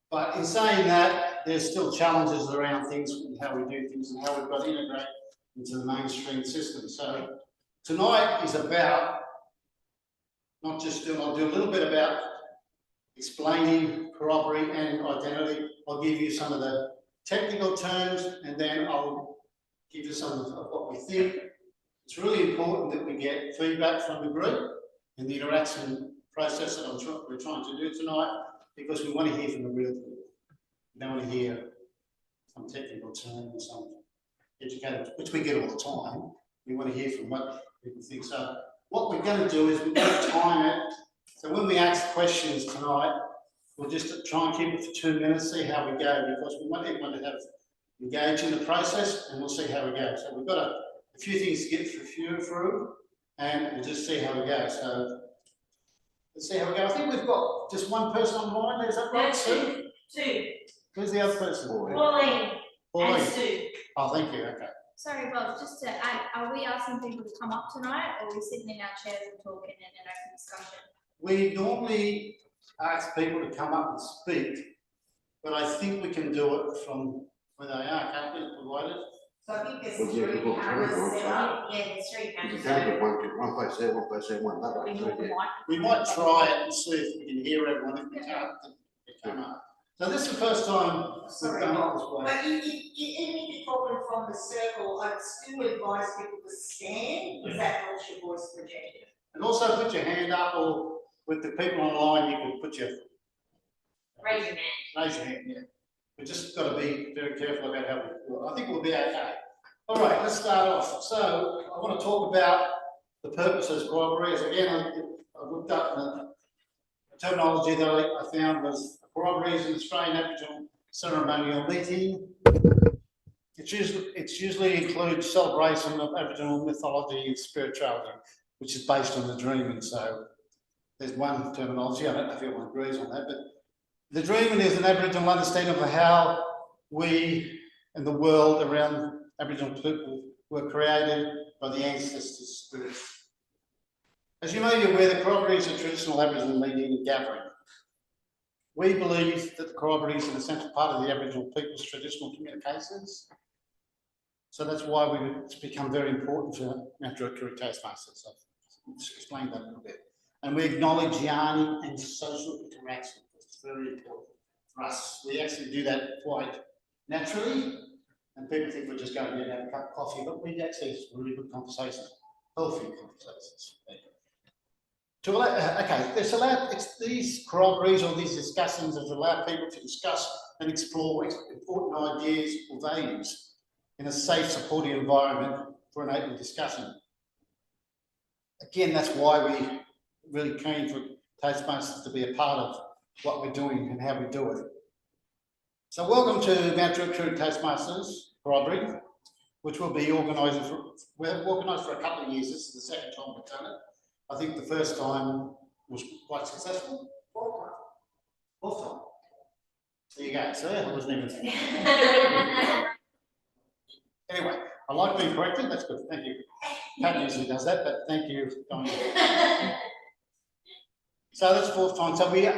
But in saying that, there's still challenges around things and how we do things and how we've got to integrate into the mainstream system. So tonight is about not just doing, I'll do a little bit about explaining corroboree and identity. I'll give you some of the technical terms and then I'll give you some of what we think. It's really important that we get feedback from the group in the interaction process that we're trying to do tonight, because we want to hear from the real people. We don't want to hear some technical terms, some educated, which we get all the time. We want to hear from what people think. So what we're going to do is we're going to time it. So when we ask questions tonight, we'll just try and keep it for 2 minutes, see how we go, because we want everyone to have engage in the process and we'll see how we go. So we've got a few things to get through and we'll just see how we go. So let's see how we go. I think we've got just one person online, is that right? Two. Who's the other person? Pauline. And Sue. Oh, thank you, okay. Sorry, Bob, just to add, are we asking people to come up tonight or are we sitting in our chairs and talking in an open discussion? We normally ask people to come up and speak, but I think we can do it from where they are, can't we, provided? So I think there's 3 cameras set up. Yeah, there's 3 cameras. One face there, one face there, one that way. We might try it and see if we can hear everyone. If we can't, then we come up. So this is the first time we've done it this way. But even if you're talking from the circle, I'd still advise people to stand, because that helps your voice project. And also put your hand up, or with the people online, you can put your Raise your hand. Raise your hand, yeah. We've just got to be very careful about how we do it. I think we'll be okay. All right, let's start off. So I want to talk about the purposes of corroboree. Again, I looked up the terminology that I found was corroboree is an Australian Aboriginal ceremonial meeting. It usually includes celebration of Aboriginal mythology and spirituality, which is based on the dreaming. So there's one terminology. I don't know if everyone agrees on that, but the dreaming is an Aboriginal understanding of how we and the world around Aboriginal people were created by the ancestors' spirits. As you may be aware, the corroboree is a traditional Aboriginal meeting and gathering. We believe that the corroboree is an essential part of the Aboriginal people's traditional communications. So that's why it's become very important for our Druitt Koori Toastmasters. So I'll explain that a little bit. And we acknowledge yarning and social interaction. It's very important for us. We actually do that quite naturally, and people think we're just going to have a cup of coffee, but we actually have really good conversations, healthy conversations. It's these corroborees or these discussions that allow people to discuss and explore important ideas or values in a safe, supportive environment for an open discussion. Again, that's why we really keen for Toastmasters to be a part of what we're doing and how we do it. So welcome to Mount Druitt Koori Toastmasters Corroboree, which will be organised for a couple of years. This is the second time we've done it. I think the first time was quite successful. Fourth time. There you go. So I wasn't even thinking. Anyway, I like being corrected. That's good. Thank you. Pat usually does that, but thank you. So that's the fourth time. So we've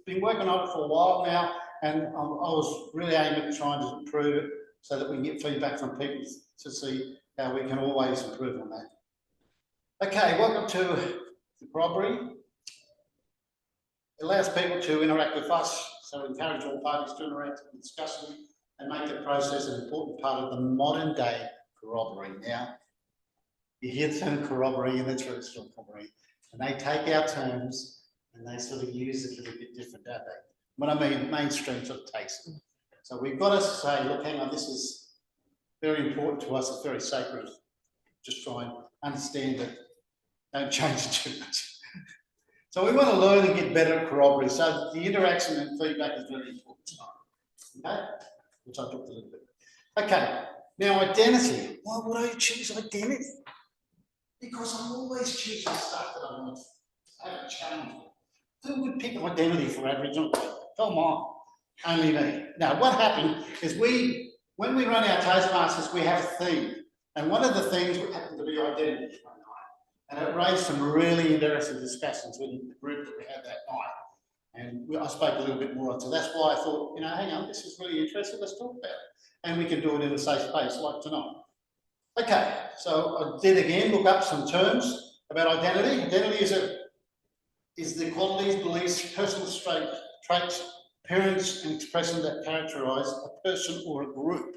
been working on it for a while now, and I was really aiming at trying to improve it so that we can get feedback from people to see how we can always improve on that. Okay, welcome to the corroboree. It allows people to interact with us, so we encourage all parties to interact in discussion and make the process an important part of the modern day corroboree. Now, you hear the term corroboree and the traditional corroboree, and they take our terms and they sort of use it a little bit different, don't they? When I mean mainstream sort of taste. So we've got to say, look, hang on, this is very important to us, it's very sacred. Just try and understand it. Don't change it too much. So we want to learn and get better at corroboree. So the interaction and feedback is really important tonight. Okay? Which I talked a little bit. Okay, now identity. Why would I choose identity? Because I'm always choosing stuff that I want to have a challenge with. Who would pick identity for Aboriginal people? Come on, only me. Now, what happened is when we run our Toastmasters, we have a theme. And one of the themes happened to be identity one night. And it raised some really interesting discussions within the group that we had that night. And I spoke a little bit more on, so that's why I thought, hang on, this is really interesting, let's talk about it. And we can do it in a safe space like tonight. Okay, so I did again look up some terms about identity. Identity is the qualities, beliefs, personal traits, appearance and expression that characterise a person or a group.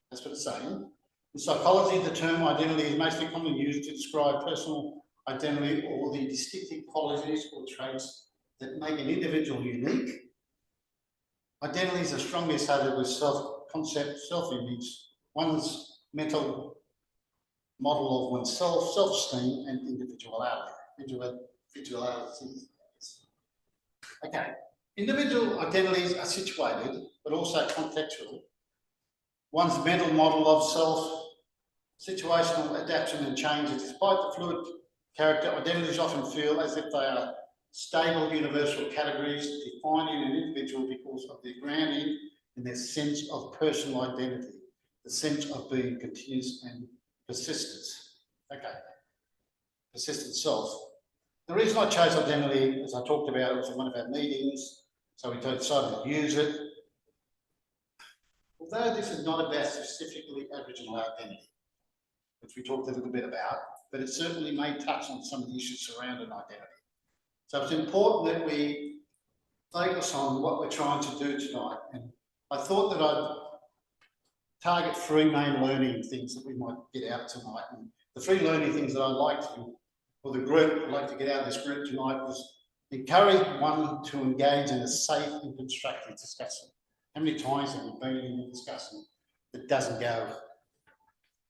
That's what it's saying. In psychology, the term identity is mostly commonly used to describe personal identity or the distinctive qualities or traits that make an individual unique. Identities are strongly associated with self-concept, self-image, one's mental model of oneself, self-esteem, and individuality. Okay, individual identities are situated, but also contextual. One's mental model of self, situational adaptation and change. Despite the fluid character, identities often feel as if they are stable universal categories defining an individual because of their grounding in their sense of personal identity, the sense of being continuous and persistence. Okay, persistent self. The reason I chose identity, as I talked about, it was in one of our meetings, so we decided to use it. Although this is not about specifically Aboriginal identity, which we talked a little bit about, but it certainly may touch on some of the issues surrounding identity. So it's important that we focus on what we're trying to do tonight. And I thought that I'd target 3 main learning things that we might get out tonight. And the 3 learning things that I'd like to, or the group would like to get out of this group tonight, was encourage one to engage in a safe and constructive discussion. How many times have we been in a discussion that doesn't go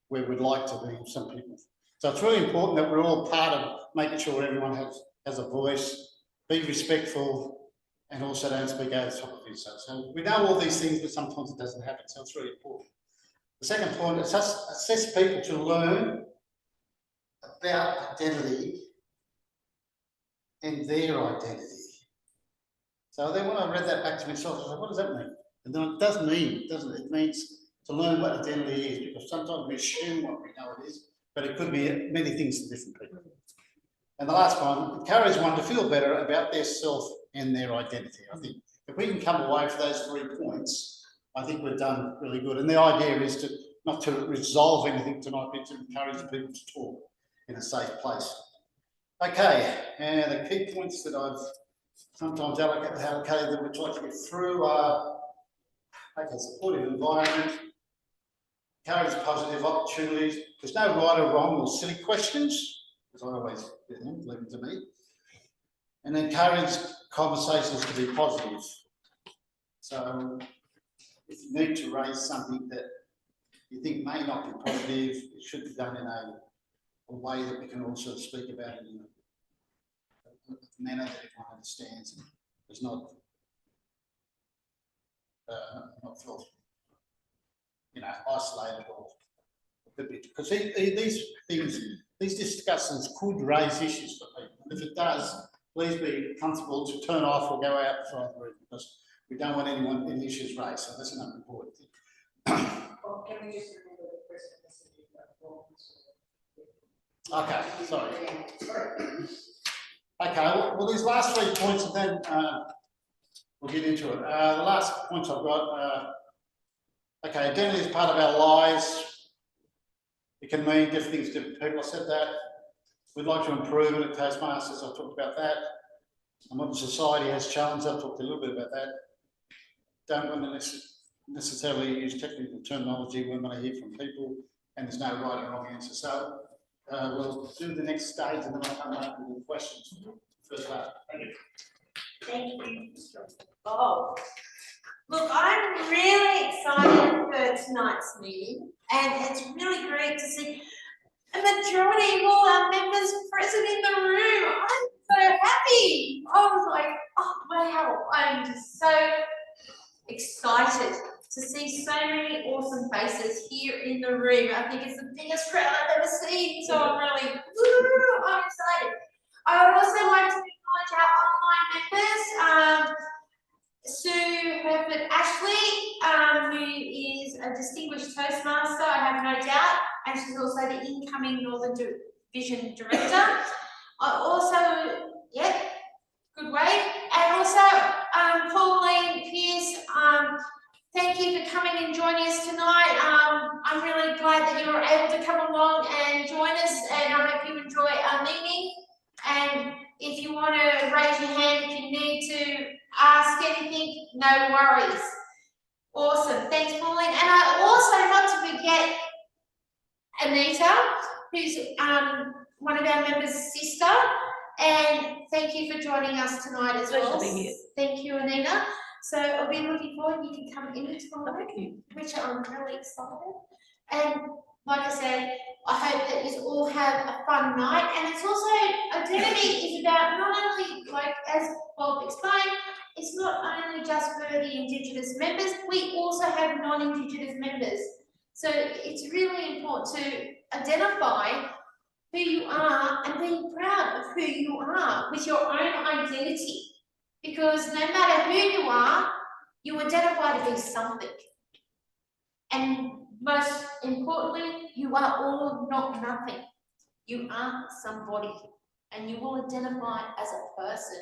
where we'd like to be, some people? So it's really important that we're all part of making sure everyone has a voice, be respectful, and also don't speak over the top of yourself. So we know all these things, but sometimes it doesn't happen, so it's really important. The second point is assess people to learn about identity and their identity. So then when I read that back to myself, I was like, what does that mean? And then it does mean, doesn't it? It means to learn what identity is, because sometimes we assume what we know it is, but it could be many things to different people. And the last one, encourage one to feel better about their self and their identity. I think if we can come away from those 3 points, I think we've done really good. And the idea is to not to resolve anything tonight, but to encourage people to talk in a safe place. Okay, and the key points that I've sometimes allocated that we're trying to get through are, okay, supportive environment, encourage positive opportunities. There's no right or wrong or silly questions, as I always leave them to me, and encourage conversations to be positive. So if you need to raise something that you think may not be positive, it should be done in a way that we can also speak about it in a manner that everyone understands and is not felt, isolated or because these discussions could raise issues for people. And if it does, please be comfortable to turn off or go outside the room, because we don't want any issues raised. So that's another important thing. Well, can we just remember the person listening? Okay, sorry. Okay, well, these last 3 points, and then we'll get into it. The last points I've got, okay, identity is part of our lives. It can mean different things to different people. I said that. We'd like to improve it at Toastmasters. I talked about that. And what the society has challenged, I've talked a little bit about that. Don't want to necessarily use technical terminology when I hear from people, and there's no right or wrong answer. So we'll do the next stage, and then I'll come back with questions. First part. Thank you. Thank you. Oh, look, I'm really excited for tonight's meeting, and it's really great to see a majority of all our members present in the room. I'm so happy. I was like, oh wow, I'm just so excited to see so many awesome faces here in the room. I think it's the biggest crowd I've ever seen, so I'm really, I'm excited. I would also like to acknowledge our online members, Sue Herford Ashley, who is a distinguished Toastmaster, I have no doubt, and she's also the incoming Northern Division Director. I also, yeah, good way, and also Pauline, Pierce, thank you for coming and joining us tonight. I'm really glad that you were able to come along and join us, and I hope you enjoy our meeting. And if you want to raise your hand, if you need to ask anything, no worries. Awesome, thanks, Pauline. And I also not to forget Anita, who's one of our members' sister. And thank you for joining us tonight as well. Thank you, Anita. So I'll be looking forward. You can come in tomorrow, which I'm really excited. And like I said, I hope that you all have a fun night. And it's also, identity is about not only, like as Bob explained, it's not only just for the Indigenous members, we also have non-Indigenous members. So it's really important to identify who you are and being proud of who you are with your own identity. Because no matter who you identify to be something. And most importantly, you are all not nothing. You are somebody, and you will identify as a person.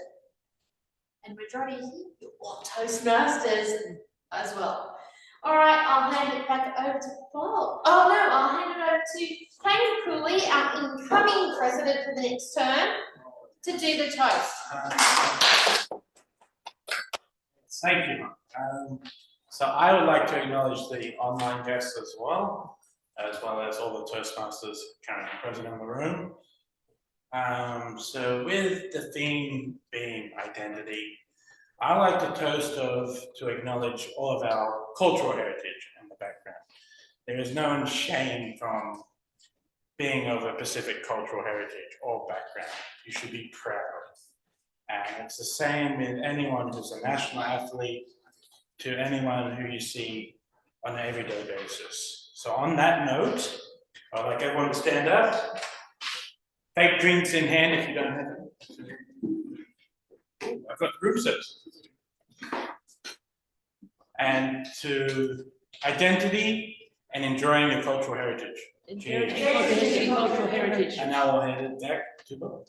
And majority of you are Toastmasters as well. All right, I'll hand it back over to Bob. Oh no, I'll hand it over to Druitt Koori, our incoming president for the next term, to do the toast. Thank you. So I would like to acknowledge the online guests as well as all the Toastmasters currently present in the room. So with the theme being identity, I like to toast to acknowledge all of our cultural heritage and the background. There is no shame from being of a Pacific cultural heritage or background. You should be proud. And it's the same with anyone who's a national athlete to anyone who you see on an everyday basis. So on that note, I'd like everyone to stand up. Fake drinks in hand if you don't have them. I've got the room service. And to identity and enjoying your cultural heritage. Cheers. Identity, cultural heritage. And now I'll hand it back to Bob.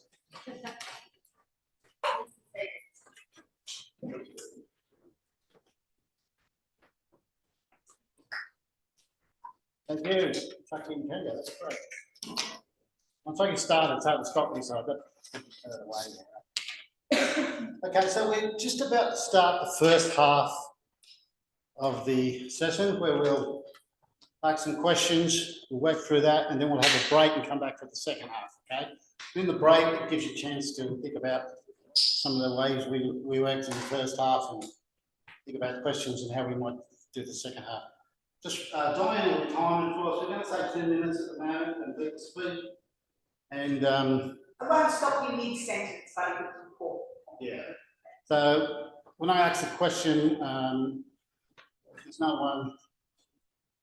Thank you, fucking Kenya, that's great. Once I get started, it's hard to stop me, so I've got to get out of the way now. Okay, so we're just about to start the first half of the session where we'll ask some questions, we'll work through that, and then we'll have a break and come back for the second half, okay? In the break, it gives you a chance to think about some of the ways we worked in the first half and think about questions and how we might do the second half. Just Diane will time it for us. We're going to say 2 minutes at the moment and do the speed. And I won't stop you mid-sentence, but you can report. yeah. So when I ask a question, if there's no one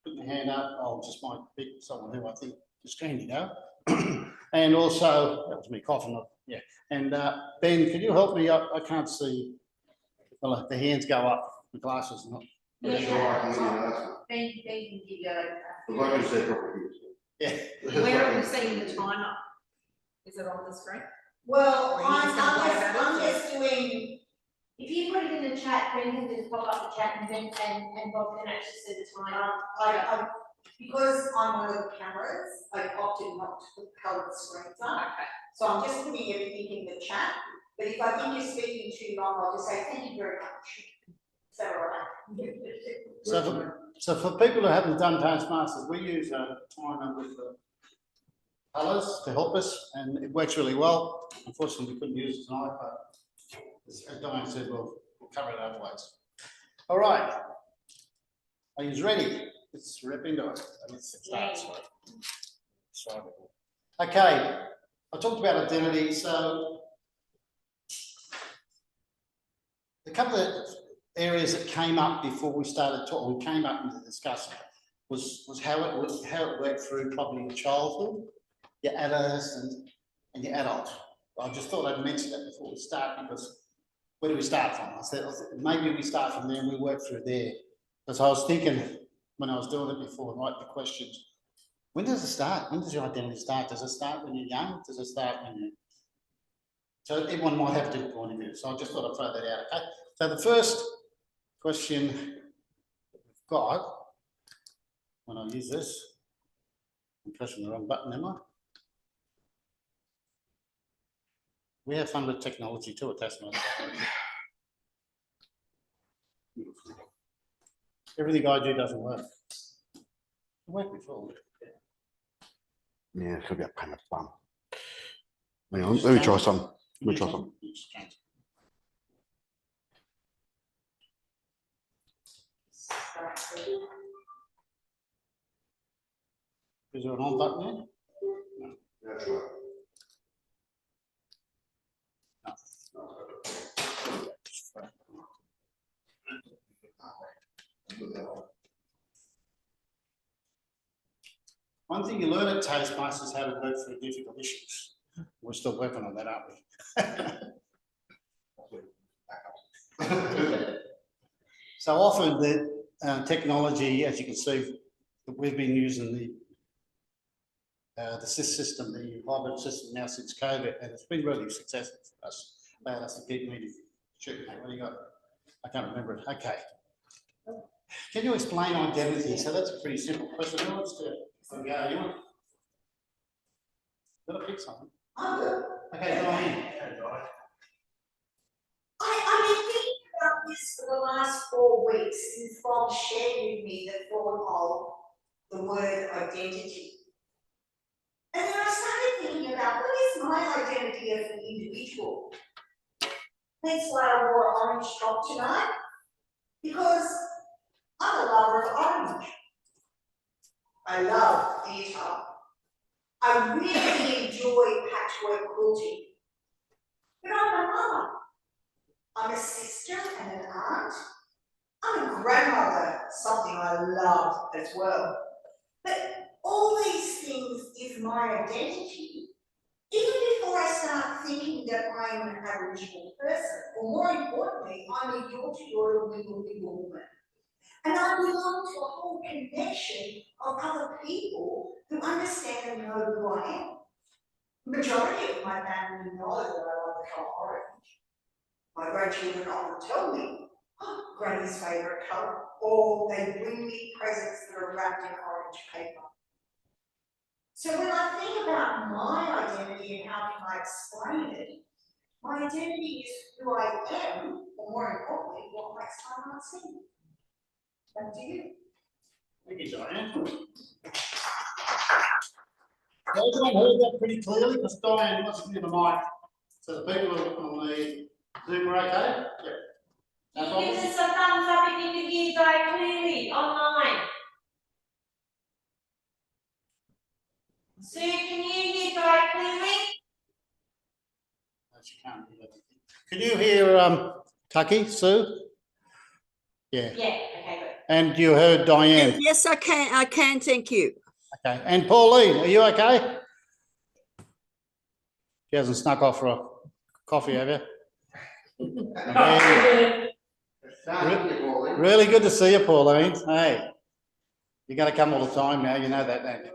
putting their hand up, I'll just might pick someone who I think is keen to go. And also, that was me coughing. Yeah. And Ben, can you help me? I can't see. Well, the hands go up. The glasses not. Yeah. Ben can give you a. Like you said, properly. Yeah. Where are we seeing the timer? Is it on the screen? Well, Or are you just gonna play about I'm it? just doing, If you put it in the chat, Ben can just pop up the chat and then and Bob can actually see the time. I, because I'm one of the cameras, I opted not to put coloured screens on. Okay. So I'm just putting everything in the chat, but if I think you're speaking too long, I'll just say, thank you very much. Is that all right? So for people who haven't done Toastmasters, we use a timer with the colours to help us, and it works really well. Unfortunately, we couldn't use it tonight, but as Diane said, we'll cover it otherwise. All right. Are you ready? Let's rip into it. Let's start. Sorry. Okay. I talked about identity. So a couple of areas that came up before we started talking, came up into discussion, was how it worked through probably your childhood, your adolescent, and your adult. I just thought I'd mention that before we start, because where do we start from? I said maybe we start from there and we work through there. Because I was thinking when I was doing it before, write the questions. When does it start? When does your identity start? Does it start when you're young? Does it start when you're So everyone might have a different point of view, so I just thought I'd throw that out, okay? So the first question we've got, when I use this, I'm pressing the wrong button, am I? We have fun with technology too at Taskmaster. Everything I do doesn't work. It worked before. Yeah, it's gonna be a pain in the bum. Hang on, let me try some. Let me try some. Is there an on button there? That's right. One thing you learn at Toastmasters is how to work through difficult issues. We're still working on that, aren't we? So often the technology, as you can see, that we've been using the SIS system, the hybrid system now since COVID, and it's been really successful for us. Allowed us to keep meeting. Shoot, mate, what do you got? I can't remember it. Okay. Can you explain identity? So that's a pretty simple question. Who wants to go? You want? Gotta pick something. Okay, Diane. I've been thinking about this for the last 4 weeks since Bob shared with me the thought of the word identity. And then I started thinking about what is my identity as an individual? That's why I wore orange top tonight, because I'm a lover of orange. I love theatre. I really enjoy patchwork quilting. But I'm a mama. I'm a sister and an aunt. I'm a grandmother, something I love as well. But all these things is my identity. Even before I start thinking that I am an Aboriginal person, or more importantly, I'm a Yorta Wiggle woman. And I belong to a whole connection of other people who understand and know who I am. The majority of my family know that I love the colour orange. My grandchildren often tell me, oh, Granny's favourite colour, or they bring me presents that are wrapped in orange paper. So when I think about my identity and how can I explain it, my identity is who I am, or more importantly, what makes my heart sing. Back to you. Thank you, Diane. Everyone heard that pretty clearly, because Diane wasn't near the mic. So the people on the Zoom are okay? Yep. No Give problem? us a thumbs up if you can hear Di clearly online. Sue, can you hear Di clearly? No, she can't hear that. Can you hear Tucky, Sue? Yeah. Yeah, okay, good. And you heard Diane. Yes, I can, thank you. Okay. And Pauline, are you okay? She hasn't snuck off for a coffee, have you? Yeah. Really good to see you, Pauline. Hey, you're going to come all the time now. You know that, don't you?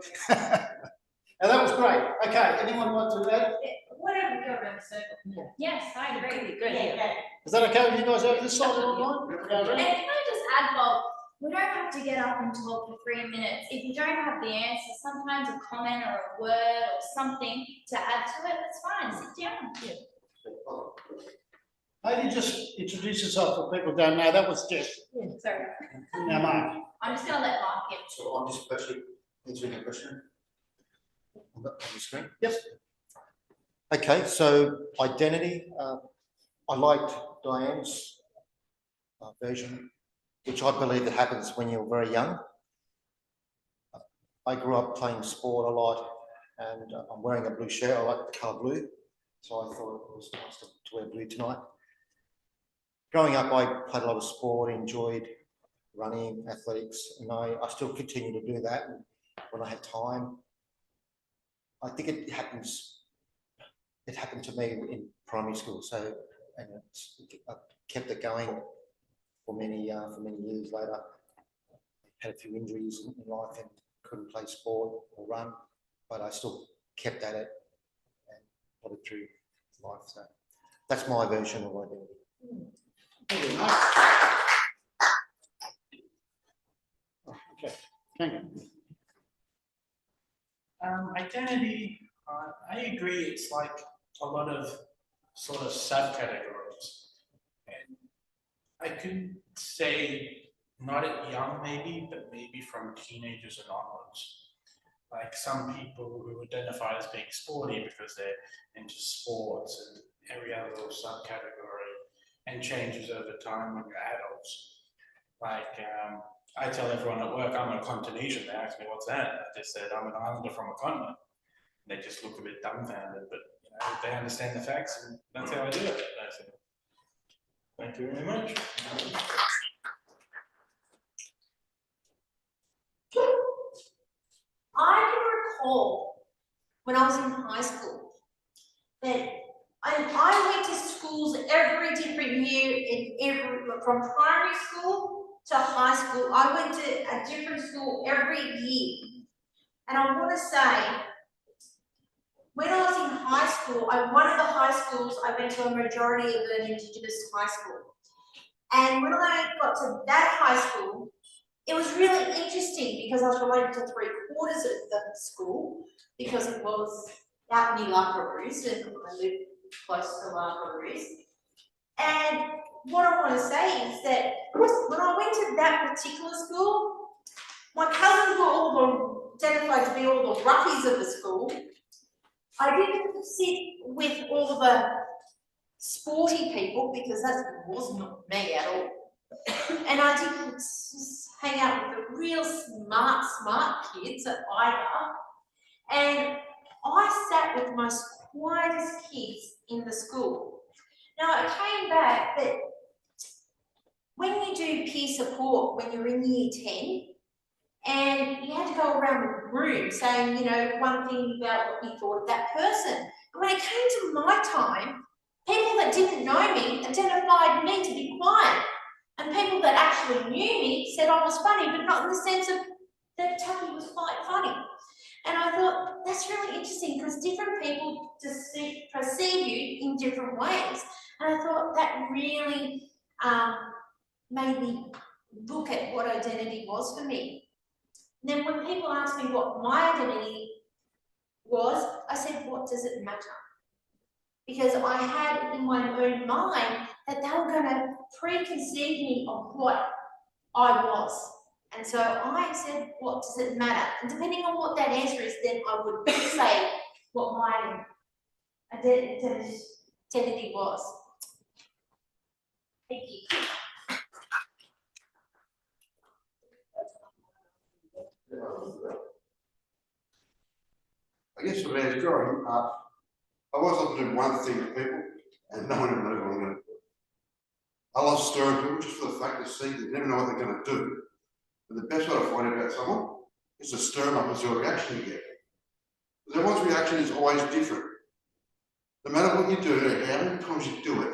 Now that was great. Okay. Anyone want to add? Whatever, go around the circle. Yes, I agree. Good. Yeah, Is that okay with you guys over this side of the line? And can I just add, Bob, we don't have to get up and talk for 3 minutes. If you don't have the answer, sometimes a comment or a word or something to add to it, that's fine, sit down. Maybe just introduce yourself for people who don't know. That was Jess. Sorry, Now, Mark. I'm just gonna let Mark get. So I'm just actually answering a question on the screen. Yes. Okay, so identity, I liked Diane's version, which I believe that happens when you're very young. I grew up playing sport a lot, and I'm wearing a blue shirt. I like the colour blue, so I thought it was nice to wear blue tonight. Growing up, I played a lot of sport, enjoyed running, athletics, and I still continue to do that when I have time. I think it happened to me in primary school, so and I kept it going for many years later. I had a few injuries in life and couldn't play sport or run, but I still kept at it and got it through life. So That's my version of identity. Thank you, Mark. Okay, thank you. Identity, I agree, it's like a lot of sort of subcategories. And I could say not at young maybe, but maybe from teenagers and onwards. Like some people who identify as being sporty because they're into sports and every other little subcategory, and changes over time when you're adults. Like, I tell everyone at work I'm a Continental. They ask me what's that. I just said I'm an islander from a continent. They just look a bit dumbfounded, but you know, they understand the facts, and that's how I do it. That's it. Thank you very much. I can recall when I was in high school that I went to schools every different year, from primary school to high school. I went to a different school every year. And I want to say, when I was in high school, one of the high schools, I went to a majority of an Indigenous high school. And when I got to that high school, it was really interesting because I was related to 3/4 of the school, because it was out near Corroboree, and I lived close to Corroboree. And what I want to say is that when I went to that particular school, my cousins were all identified to be all the ruppies of the school. I didn't sit with all the sporty people because that was not me at all. And I didn't hang out with the real smart kids either. And I sat with my quietest kids in the school. Now it came back that when you do peer support when you're in year 10, and you had to go around the room saying, you know, one thing about what you thought of that person. And when it came to my time, people that didn't know me identified me to be quiet. And people that actually knew me said I was funny, but not in the sense of that Tucky was quite funny. And I thought, that's really interesting because different people perceive you in different ways. And I thought that really made me look at what identity was for me. And then when people asked me what my identity was, I said, what does it matter? Because I had in my own mind that they were going to preconceive me of what I was. And so I said, what does it matter? And depending on what that answer is, then I would say what my identity was. Thank you. I guess for me, as growing up, I was looking to do one thing to people, and no one ever knows what I'm going to do. I love stirring people just for the fact of seeing they never know what they're going to do. And the best way to find out about someone is to stir them up and see what reaction you get. Because everyone's reaction is always different. No matter what you do, how many times you do it,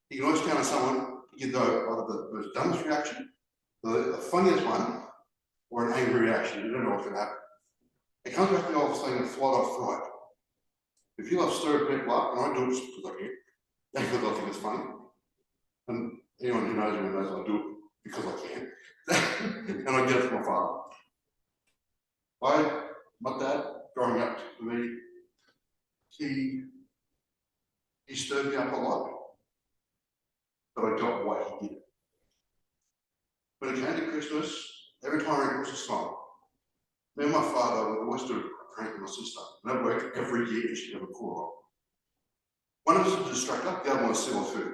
you can always count on someone, either the most dumbest reaction, the funniest one, or an angry reaction. You don't know what's going to happen. It comes back to the old saying of flight or fright. If you love stirring people up, and I do it just because I can, because I think it's funny, and anyone who knows me knows I do it because I can, and I get it from my father. My dad, growing up for me, he stirred me up a lot, but I got why he did it. When it came to Christmas, every time around Christmas time, me and my father would always do a prank with my sister, and that worked every year, and she'd never caught on. One of us would distract her, the other one would steal her food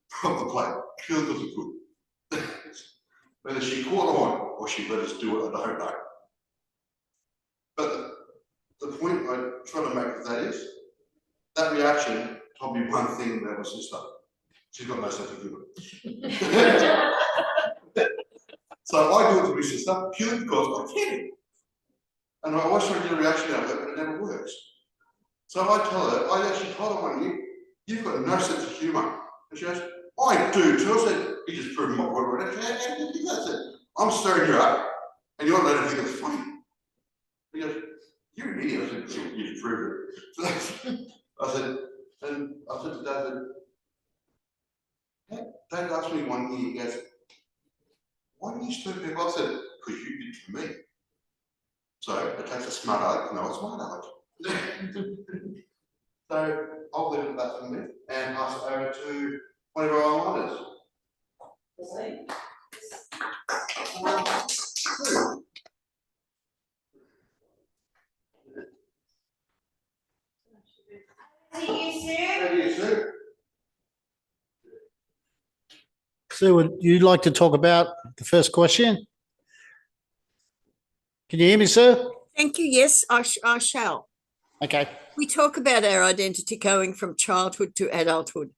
from the plate, purely because it could. Whether she caught on or she let us do it, I don't know. But the point I try to make with that is, that reaction told me one thing about my sister. She's got no sense of humour. So I do it to my sister purely because I can. And I always try to get a reaction out of it, but it never works. So I tell her, I actually told her one year, you've got no sense of humour. And she goes, I do too. I said, you just proved my point right now. How do you think that's it? I'm stirring you up, and you're not letting think it's funny. He goes, you're an idiot. I said, you just proved it. So I said, And I said to David, Dad asked me one year, he goes, why do you stir people? I said, because you did to me. So it takes a smart aleck to know a smart aleck. So I'll leave it at that for me and pass it over to one of our online See you soon. Over to you, Sue. Sue, would you like to talk about the first question? Can you hear me, Sue? Thank you. Yes, I shall. Okay. We talk about our identity going from childhood to adulthood.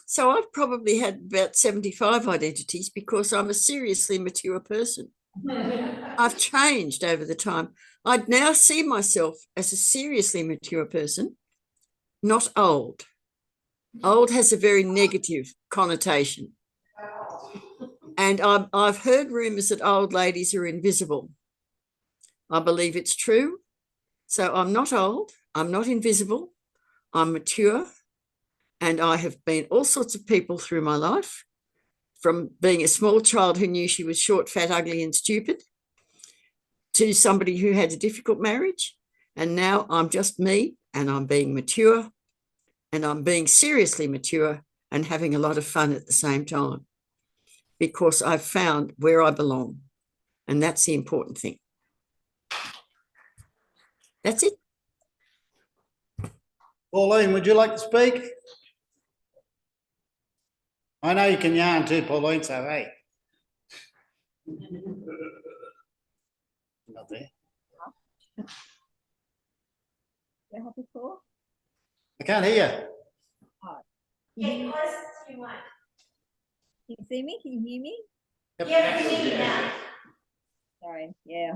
So I've probably had about 75 identities because I'm a seriously mature person. I've changed over the time. I'd now see myself as a seriously mature person, not old. Old has a very negative connotation. And I've heard rumours that old ladies are invisible. I believe it's true. So I'm not old, I'm not invisible, I'm mature, and I have been all sorts of people through my life, from being a small child who knew she was short, fat, ugly, and stupid, to somebody who had a difficult marriage. And now I'm just me, and I'm being mature, and I'm being seriously mature and having a lot of fun at the same time, because I've found where I belong. And that's the important thing. That's it. Pauline, would you like to speak? I know you can yarn too, Pauline, so hey. Not there. I can't hear Get close to your mic. Can you see me? Can you hear me? you. Yeah, we see you now. Sorry, yeah.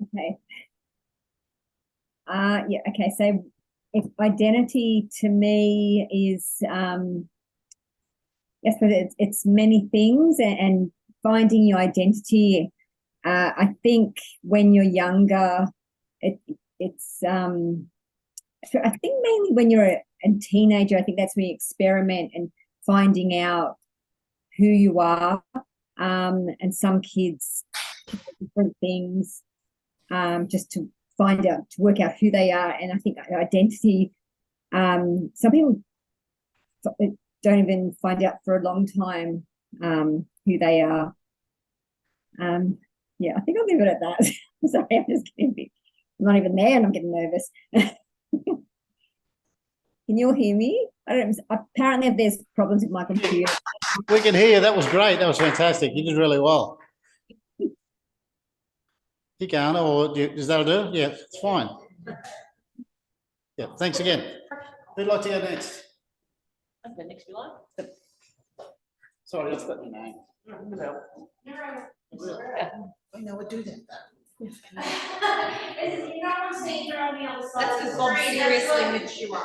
Okay. Yeah, okay, so if identity to me is yes, but it's many things, and finding your identity. I think when you're younger, it's I think mainly when you're a teenager, I think that's when you experiment and finding out who you are. And some kids do different things just to find out, to work out who they are. And I think identity, some people don't even find out for a long time who they are. Yeah, I think I'll leave it at that. Sorry, I'm just getting a bit, I'm not even there and I'm getting nervous. Can you all hear me? I don't know. Apparently there's problems with my computer. We can hear you. That was great. That was fantastic. You did really well. Keep going, or is that a do? Yeah, it's fine. Yeah, thanks again. Who'd like to go next? I'll go next, if you like. Sorry, that's got your name. I know I do that. You don't want to see you're on the other side. That's of the because I'm screen, seriously mature.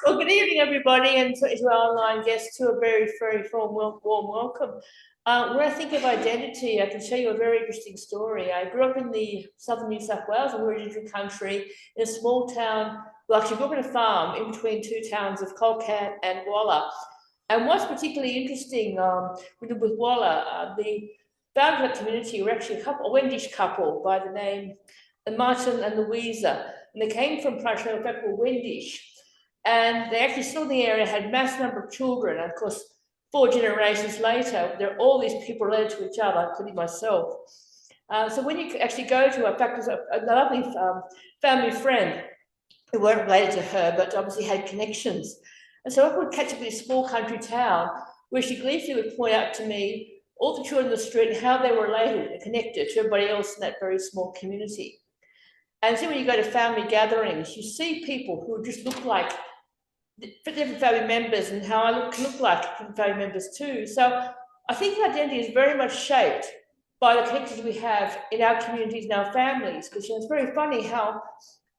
Well, good evening, everybody, and to our online guests, to a very, very warm welcome. When I think of identity, I can show you a very interesting story. I grew up in the southern New South Wales, a rural country, in a small town. Well, actually, grew up in a farm in between two towns of Colcat and Walla. And what's particularly interesting with Walla, the founders of that community were actually a Wendish couple by the name Martin and Louisa, and they came from Prussia, a fact called Wendish. And they actually still in the area, had a mass number of children. And of course, 4 generations later, there are all these people related to each other, including myself. So when you actually go to her, in fact, there's a lovely family friend who weren't related to her, but obviously had connections. And so I would catch up in this small country town where she gleefully would point out to me all the children in the street and how they were related and connected to everybody else in that very small community. And so when you go to family gatherings, you see people who just look like different family members, and how I look like different family members too. So I think identity is very much shaped by the connections we have in our communities and our families, because it's very funny how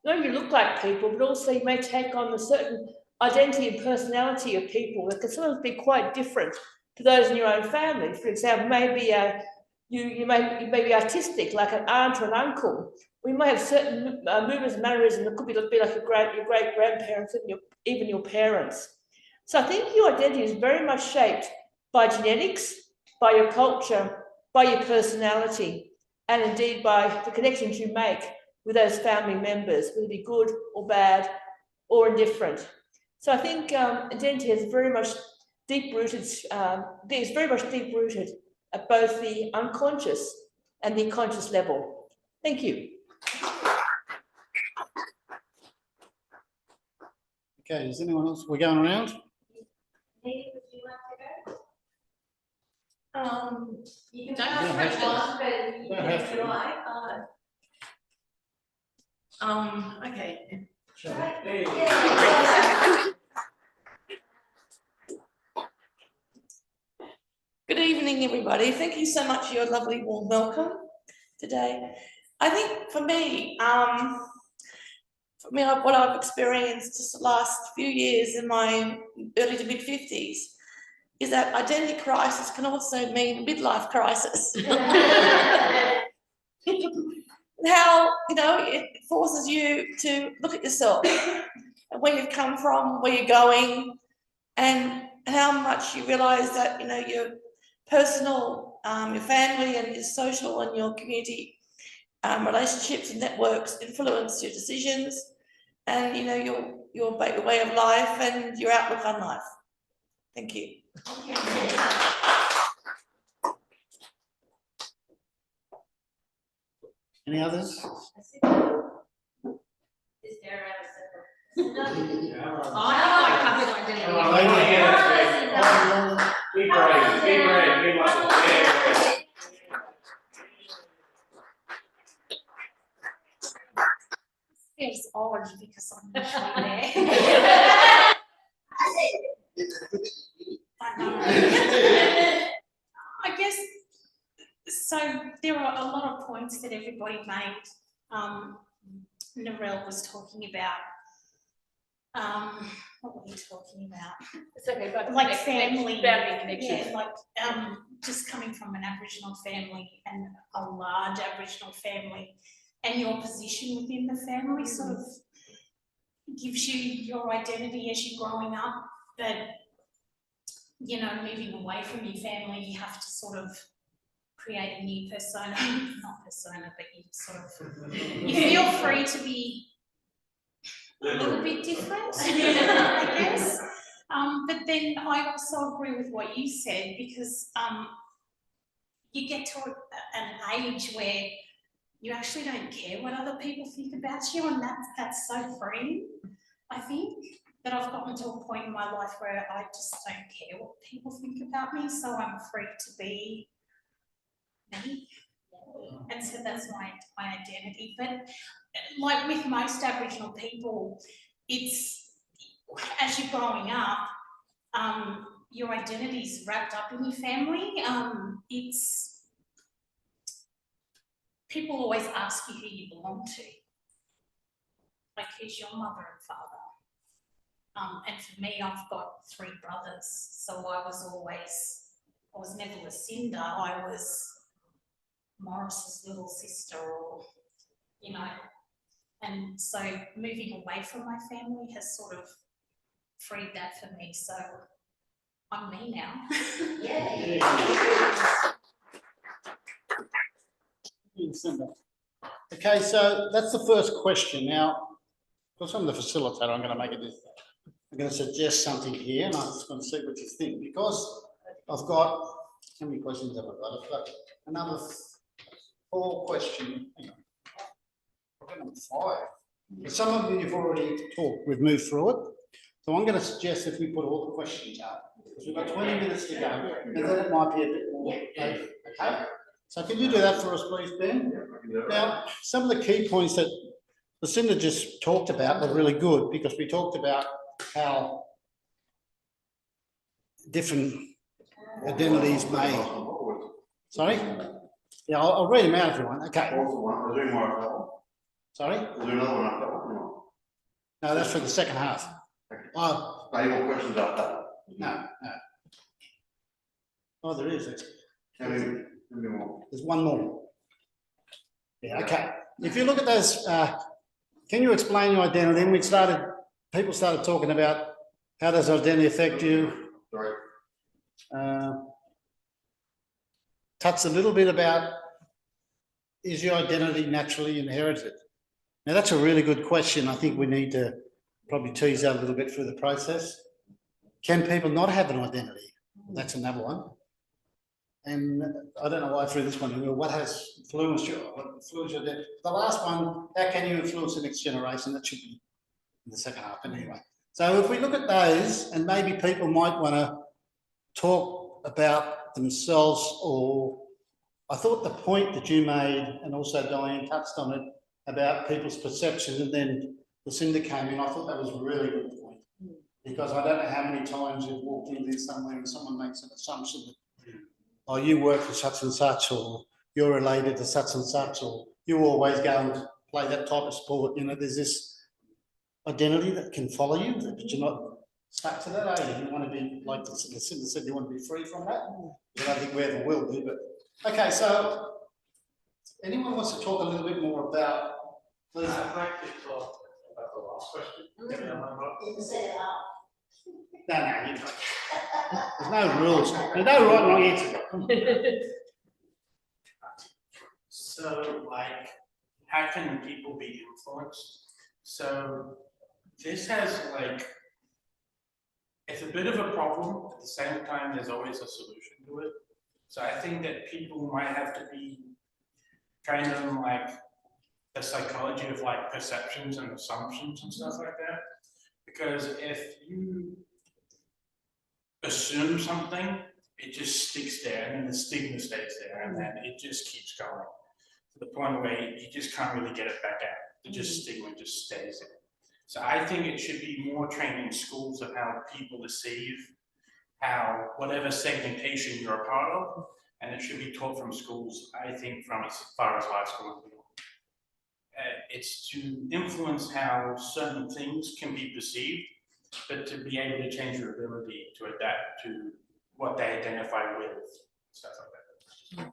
not only you look like people, but also you may take on a certain identity and personality of people that can sometimes be quite different to those in your own family. For example, maybe you may be artistic, like an aunt or an uncle. We may have certain movements and mannerisms that could be like your great grandparents and even your parents. So I think your identity is very much shaped by genetics, by your culture, by your personality, and indeed by the connections you make with those family members, whether it be good or bad or indifferent. So I think identity is very much deep-rooted, at both the unconscious and the conscious level. Thank you. Okay, is anyone else? We're going around? Maybe would you like to go? You can Don't pass have it to. on, but you Don't can have if to. you like. Okay. Yeah. Good evening, everybody. Thank you so much for your lovely warm welcome today. I think for me, what I've experienced just the last few years in my early to mid 50s is that identity crisis can also mean midlife crisis. How, it forces you to look at yourself, where you've come from, where you're going, and how much you realise that, your personal, your family and your social and your community relationships and networks influence your decisions and, your way of life and your outlook on life. Thank you. Any others? Is there a separate? I covered identity. Be brave, be brave, be muscle. It's odd because I'm usually there. I guess, so there are a lot of points that everybody made. Narelle was talking about, what were you talking about? It's okay, but Like family, connection. yeah, like just coming from an Aboriginal family and a large Aboriginal family, and your position within the family sort of gives you your identity as you're growing up. But moving away from your family, you have to sort of create a new persona, not persona, but you sort of you feel free to be a little bit different, I guess. But then I also agree with what you said, because you get to an age where you actually don't care what other people think about you, and that's so freeing, I think. That I've gotten to a point in my life where I just don't care what people think about me, so I'm free to be me. And so that's my identity. But like with most Aboriginal people, it's, as you're growing up, your identity's wrapped up in your family. It's, people always ask you who you belong to. Like, who's your mother and father? And for me, I've got 3 brothers, so I was never Lucinda, I was Morris's little sister, or, and so moving away from my family has sort of freed that for me, so I'm me now. Okay, so that's the first question. Now, because I'm the facilitator, I'm going to make it this. I'm going to suggest something here, and I'm just going to see what you think. Because I've got, how many questions have I got? I've got another 4 questions. Hang on. I've got number 5. Some of them you've already talked. We've moved through it. So I'm going to suggest if we put all the questions up, because we've got 20 minutes to go, and then it might be a bit more. Okay. So can you do that for us, please, Ben? Now, some of the key points that Lucinda just talked about were really good, because we talked about how different identities may. Sorry? Yeah, I'll read them out if you want. Okay. Sorry? Is there another one after that? No, that's for the second half. Oh, Any more questions after that? no. Oh, there is. How many There's one more. Yeah, okay. If you look at those, can you explain your identity? Then people started talking about how does identity affect you? Touched a little bit about, is your identity naturally inherited? Now that's a really good question. I think we need to probably tease out a little bit through the process. Can people not have an identity? That's another one. And I don't know why I threw this one in. What has influenced your identity? The last one, how can you influence the next generation? That should be in the second half, but anyway. So if we look at those, and maybe people might want to talk about themselves, or I thought the point that you made, and also Diane touched on it, about people's perceptions, and then Lucinda came in, I thought that was a really good point. Because I don't know how many times you've walked into somewhere and someone makes an assumption that, oh, you work for such and such, or you're related to such and such, or you always go and play that type of sport. You know, there's this identity that can follow you, but you're not stuck to that, eh? You want to be, like Lucinda said, you want to be free from that. I don't think we ever will be, but okay, so anyone wants to talk a little bit more about, please? I'd like to talk about the last question. No, you don't. There's no rules. There's no right and wrong answer. So, like, how can people be influenced? So, this has, like, it's a bit of a problem. At the same time, there's always a solution to it. So I think that people might have to be trained on, like, the psychology of, like, perceptions and assumptions and stuff like that. Because if you assume something, it just sticks there, and then the stigma stays there, and then it just keeps going to the point where you just can't really get it back out. The just stigma just stays there. So I think it should be more trained in schools of how people perceive how whatever segmentation you're a part of, and it should be taught from schools, I think, from as far as high school. It's to influence how certain things can be perceived, but to be able to change your ability to adapt to what they identify with, stuff like that.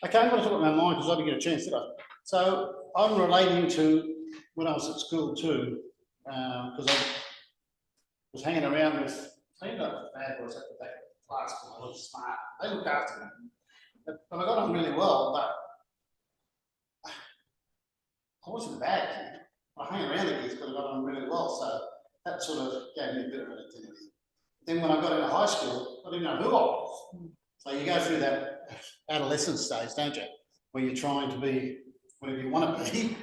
Okay, I'm going to talk about mine because I didn't get a chance, did I? So I'm relating to when I was at school too, because I was hanging around with, I think the bad boys at the back of the class because I was smart. They looked after me. But I got on really well, but I wasn't a bad kid. I hung around the kids because I got on really well, so that sort of gave me a bit of an identity. Then when I got into high school, I didn't know who I was. So you go through that adolescent stage, don't you? Where you're trying to be whatever you want to be,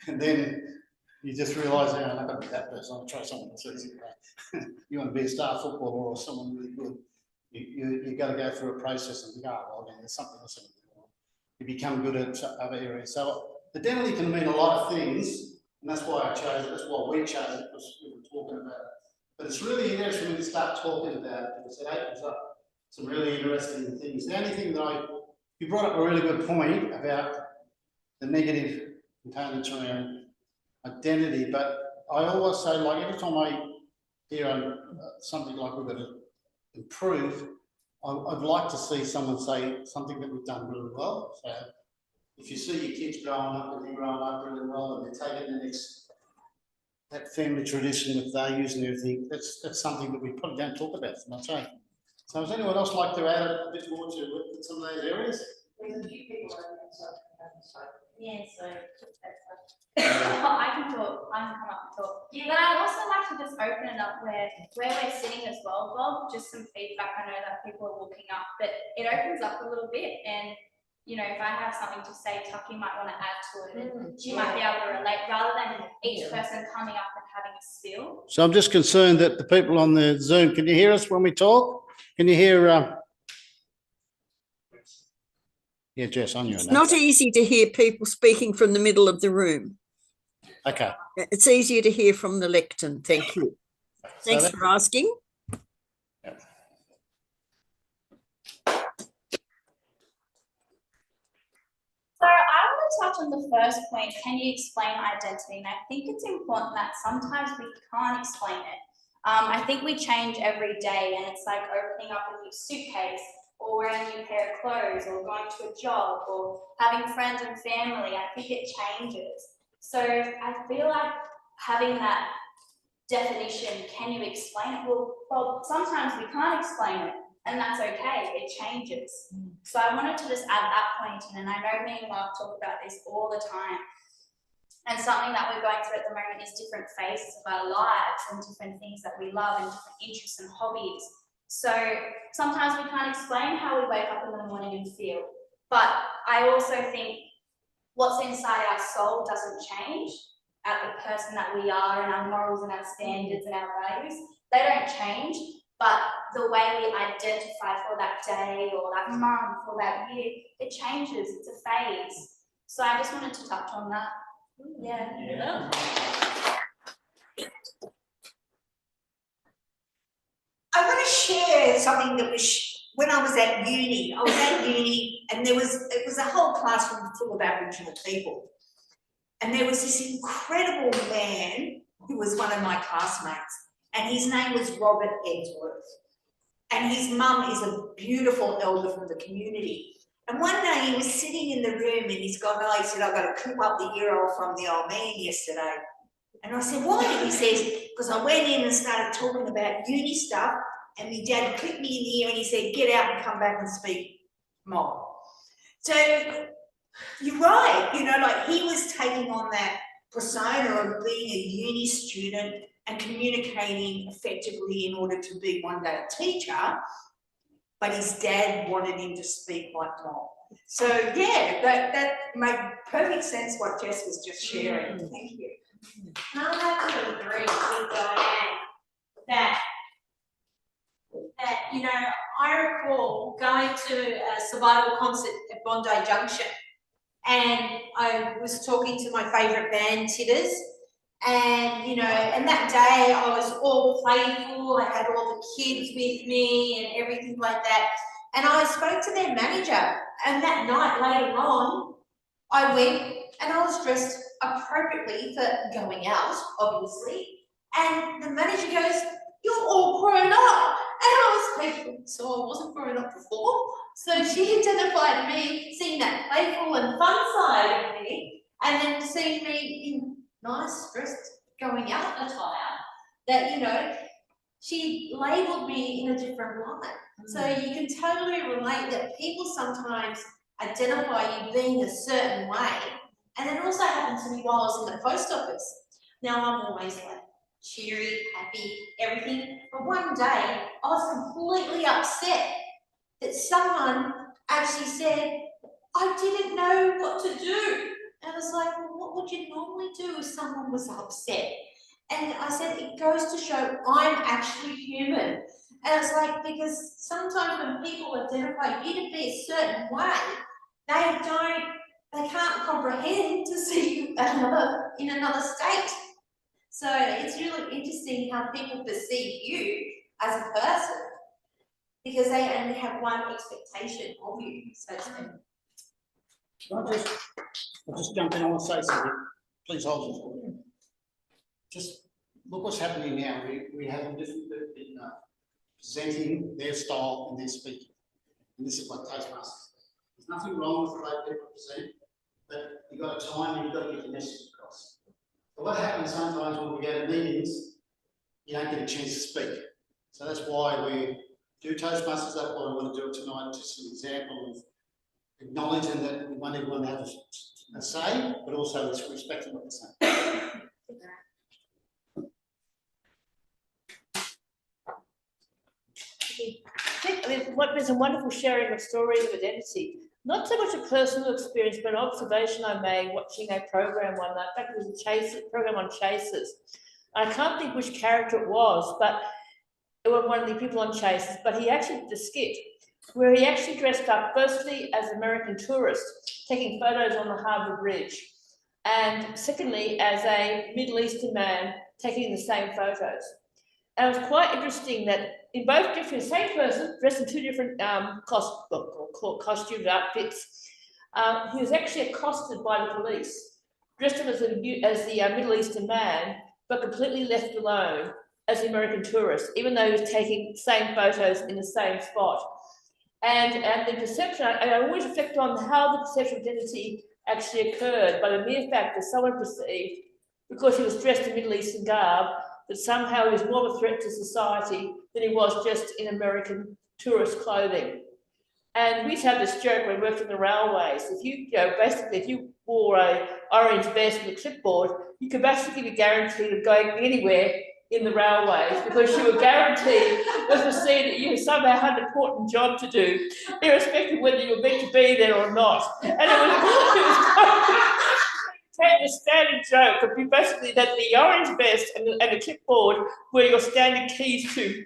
and then you just realise, I'm not going to be that person, I'll try someone else easy. You want to be a star footballer or someone really good, you got to go through a process and think, oh, well, then there's something else I can do. You become good at other areas. So identity can mean a lot of things, and that's why I chose it, that's why we chose it, because we were talking about it. But it's really interesting when you start talking about it, because it opens up some really interesting things. The only thing that you brought up a really good point about the negative components around identity, but I always say, like, every time I hear something like we've got to improve, I'd like to see someone say something that we've done really well. So if you see your kids growing up and you're growing up really well and they're taking the next, that family tradition with values and everything, that's something that we probably don't talk about so much, eh? So does anyone else like to add a bit more to some of those areas? There's a few people on that side. Yeah, so I can talk, I can come up and talk. Yeah, but I'd also like to just open it up where we're sitting as well, Bob, just some feedback. I know that people are looking up, but it opens up a little bit, and you know, if I have something to say, Tucky might want to add to it, and she might be able to relate, rather than each person coming up and having a spill. So I'm just concerned that the people on the Zoom, can you hear us when we talk? Can you hear? Yeah, Jess, on you. It's not easy to hear people speaking from the middle of the room. Okay. It's easier to hear from the lectern. Thank you. Thanks for asking. Yeah. So I want to touch on the first point, can you explain identity? And I think it's important that sometimes we can't explain it. I think we change every day, and it's like opening up a new suitcase, or wearing a new pair of clothes, or going to a job, or having friends and family. I think it changes. So I feel like having that definition, can you explain it? Well, sometimes we can't explain it, and that's okay, it changes. So I wanted to just add that point in, and I know me and Mark talk about this all the time. And something that we're going through at the moment is different phases of our lives and different things that we love and different interests and hobbies. So sometimes we can't explain how we wake up in the morning and feel. But I also think what's inside our soul doesn't change at the person that we are, and our morals and our standards and our values. They don't change, but the way we identify for that day or that month or that year, it changes, it's a phase. So I just wanted to touch on that. Yeah. I want to share something that was when I was at uni. I was at uni, and it was a whole classroom full of Aboriginal people. And there was this incredible man who was one of my classmates, and his name was Robert Edgeworth. And his mum is a beautiful elder from the community. And one day he was sitting in the room, and he's gone, oh, he said, I got to clip up the ear off from the old man yesterday. And I said, why? And he says, because I went in and started talking about uni stuff, and my dad clipped me in the ear, and he said, get out and come back and speak more. So you're right, you know, like he was taking on that persona of being a uni student and communicating effectively in order to be one day a teacher, but his dad wanted him to speak like more. So yeah, that made perfect sense what Jess was just sharing. Thank you. I have to agree with Diane that you know, I recall going to a survival concert at Bondi Junction, and I was talking to my favourite band, Titters, and you know, and that day I was all playful, I had all the kids with me and everything like that, and I spoke to their manager, and that night later on, I went and I was dressed appropriately for going out, obviously, and the manager goes, you're all grown up. And I was like, so I wasn't grown up before? So she identified me, seeing that playful and fun side of me, and then seeing me in nice dressed going out attire, that, you know, she labelled me in a different light. So you can totally relate that people sometimes identify you being a certain way. And it also happened to me while I was in the post office. Now I'm always like cheery, happy, everything. But one day I was completely upset that someone actually said, I didn't know what to do. And I was like, well, what would you normally do if someone was upset? And I said, it goes to show I'm actually human. And it's like, because sometimes when people identify you to be a certain way, they can't comprehend to see you in another state. So it's really interesting how people perceive you as a person, because they only have one expectation of you, so to speak. I'll just jump in, I want to say something. Please hold it for me. Just look what's happening now. We have a different in presenting their style and their speaking. And this is what Toastmasters. There's nothing wrong with the way people present, but you've got a time and you've got to get your message across. But what happens sometimes when we go to meetings, you don't get a chance to speak. So that's why we do Toastmasters. That's why I want to do it tonight, just an example of acknowledging that we want everyone to have a say, but also respecting what they're saying. I mean, there's a wonderful sharing of stories of identity. Not so much a personal experience, but an observation I made watching a program one night. In fact, it was a program on chasers. I can't think which character it was, but it was one of the people on chasers, but he actually did a skit where he actually dressed up firstly as an American tourist, taking photos on the Harbour Bridge, and secondly as a Middle Eastern man taking the same photos. And it was quite interesting that in both different, same person, dressed in two different costumed outfits, he was actually accosted by the police, dressed up as the Middle Eastern man, but completely left alone as the American tourist, even though he was taking same photos in the same spot. And the perception, I always reflect on how the perception of identity actually occurred by the mere fact that someone perceived, because he was dressed in Middle Eastern garb, that somehow he was more of a threat to society than he was just in American tourist clothing. And we used to have this joke when we worked on the railways. If basically, if you wore a orange vest with a clipboard, you could basically be guaranteed of going anywhere in the railways, because you were guaranteed, was perceived that you somehow had an important job to do, irrespective of whether you were meant to be there or not. And it was a standing joke would be basically that the orange vest and the clipboard were your standing keys to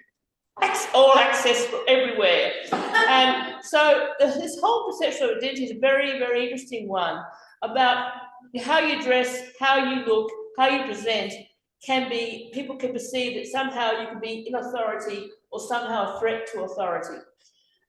all access everywhere. And so this whole perception of identity is a very, very interesting one about how you dress, how you look, how you present. People can perceive that somehow you can be in authority or somehow a threat to authority.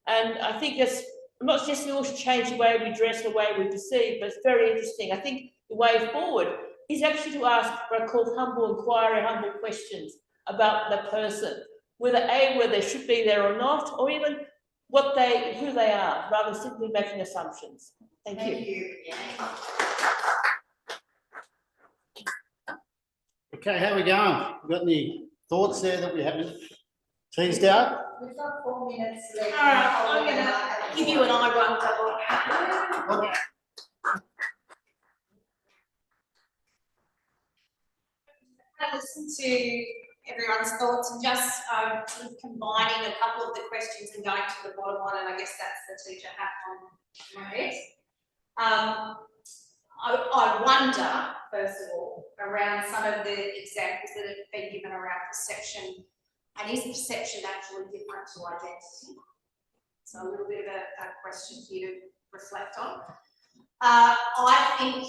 And I think it's not just to change the way we dress, the way we perceive, but it's very interesting. I think the way forward is actually to ask what I call humble inquiry, humble questions about the person, whether they should be there or not, or even who they are, rather than simply making assumptions. Thank you. Okay, how are we going? Got any thoughts there that we haven't teased out? We've got 4 minutes left. All right, I'm gonna give you an eye roll double. I listened to everyone's thoughts and just sort of combining a couple of the questions and going to the bottom one, and I guess that's the teacher hat on my head. I wonder, first of all, around some of the examples that have been given around perception, and is perception actually different to identity? So a little bit of a question for you to reflect on. I think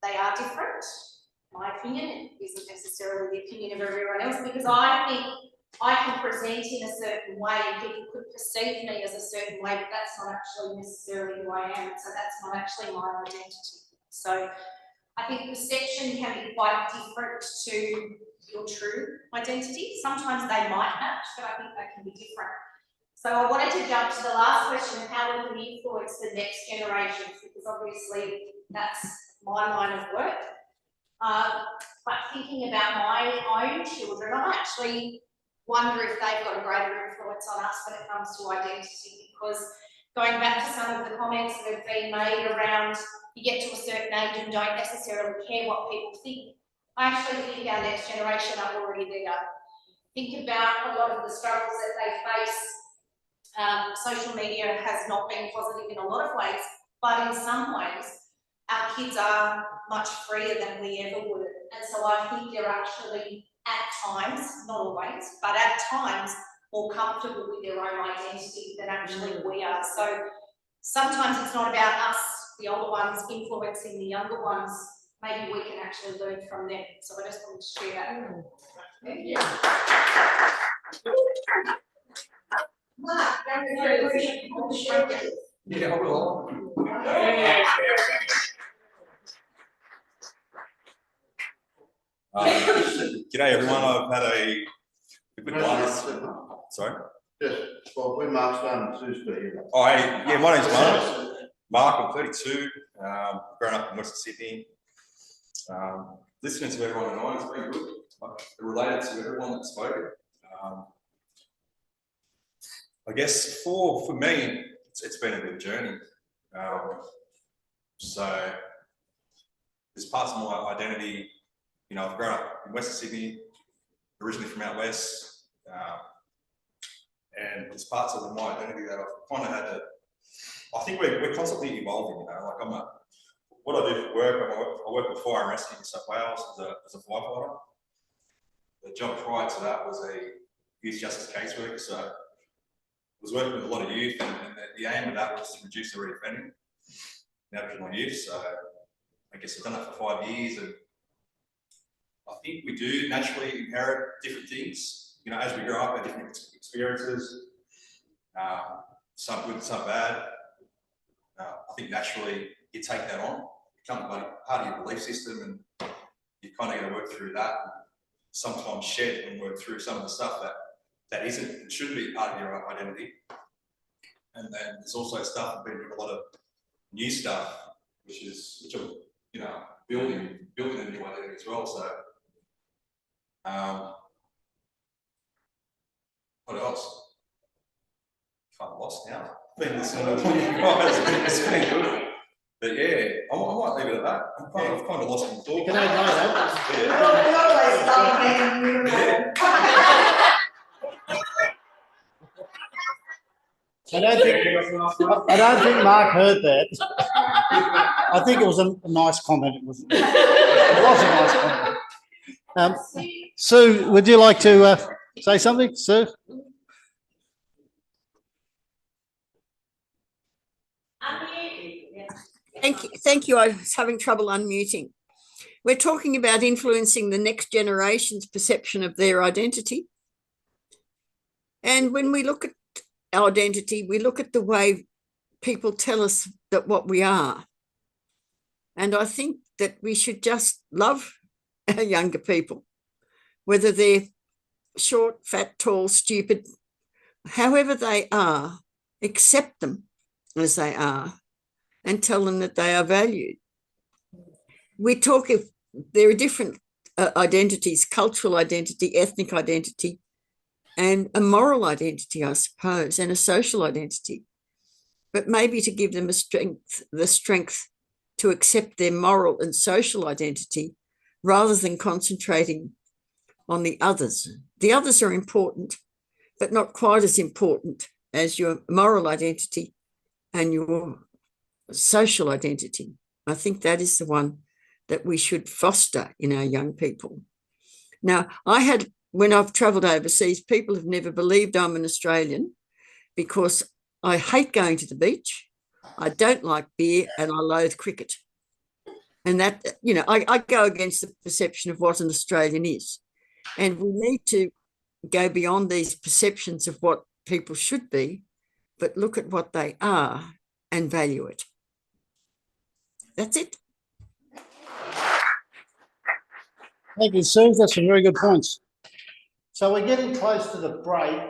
they are different. My opinion isn't necessarily the opinion of everyone else, because I think I can present in a certain way and people could perceive me as a certain way, but that's not actually necessarily who I am. So that's not actually my identity. So I think perception can be quite different to your true identity. Sometimes they might match, but I think they can be different. So I wanted to jump to the last question of how we can influence the next generations, because obviously that's my line of work. But thinking about my own children, I actually wonder if they've got a greater influence on us when it comes to identity, because going back to some of the comments that have been made around you get to a certain age and don't necessarily care what people think, I actually think our next generation are already there. Think about a lot of the struggles that they face. Social media has not been positive in a lot of ways, but in some ways, our kids are much freer than we ever were. And so I think they're actually, at times, not always, but at times, more comfortable with their own identity than actually we are. So sometimes it's not about us, the older ones, influencing the younger ones. Maybe we can actually learn from them. So I just wanted to share that. Mark, Yeah, I will. G'day everyone, I've had a good one. Sorry? Yes, well, when Mark's done, Sue's got you. Oh, hey, yeah, my name's Mark. Mark, I'm 32, grown up in Western Sydney. Listening to everyone tonight has been good. I've related to everyone that's spoken. I guess for me, it's been a bit of a journey. So there's parts of my identity, you know, I've grown up in Western Sydney, originally from out west, and there's parts of my identity that I've kind of had to, I think we're constantly evolving, you know, like what I do for work, I work with fire and rescue in New South Wales as a firefighter. The job prior to that was a youth justice caseworker, so I was working with a lot of youth, and the aim of that was to reduce the reoffending in Aboriginal youth. So I guess I've done that for 5 years, and I think we do naturally inherit different things. You know, as we grow up, our different experiences, some good, some bad. I think naturally you take that on, it becomes part of your belief system, and you kind of got to work through that. sometimes shed and work through some of the stuff that isn't, should be part of your identity. And then there's also stuff, I've been doing a lot of new stuff, which are, you know, building a new identity as well. So, what else? Kind of lost now. Been listening to you guys, it's been good. But yeah, I might leave it at that. I've kind of lost my thought. Can I go that? I don't think Mark heard that. I think it was a nice comment. It was a nice comment. Sue, would you like to say something, Sue? Thank you. I was having trouble unmuting. We're talking about influencing the next generation's perception of their identity. And when we look at our identity, we look at the way people tell us that what we are. And I think that we should just love our younger people, whether they're short, fat, tall, stupid, however they are, accept them as they are and tell them that they are valued. We talk if there are different identities, cultural identity, ethnic identity, and a moral identity, I suppose, and a social identity. But maybe to give them the strength to accept their moral and social identity rather than concentrating on the others. The others are important, but not quite as important as your moral identity and your social identity. I think that is the one that we should foster in our young people. Now, when I've travelled overseas, people have never believed I'm an Australian because I hate going to the beach, I don't like beer, and I loathe cricket. And that, you know, I go against the perception of what an Australian is. And we need to go beyond these perceptions of what people should be, but look at what they are and value it. That's it. Thank you, Sue. That's some very good points. So we're getting close to the break.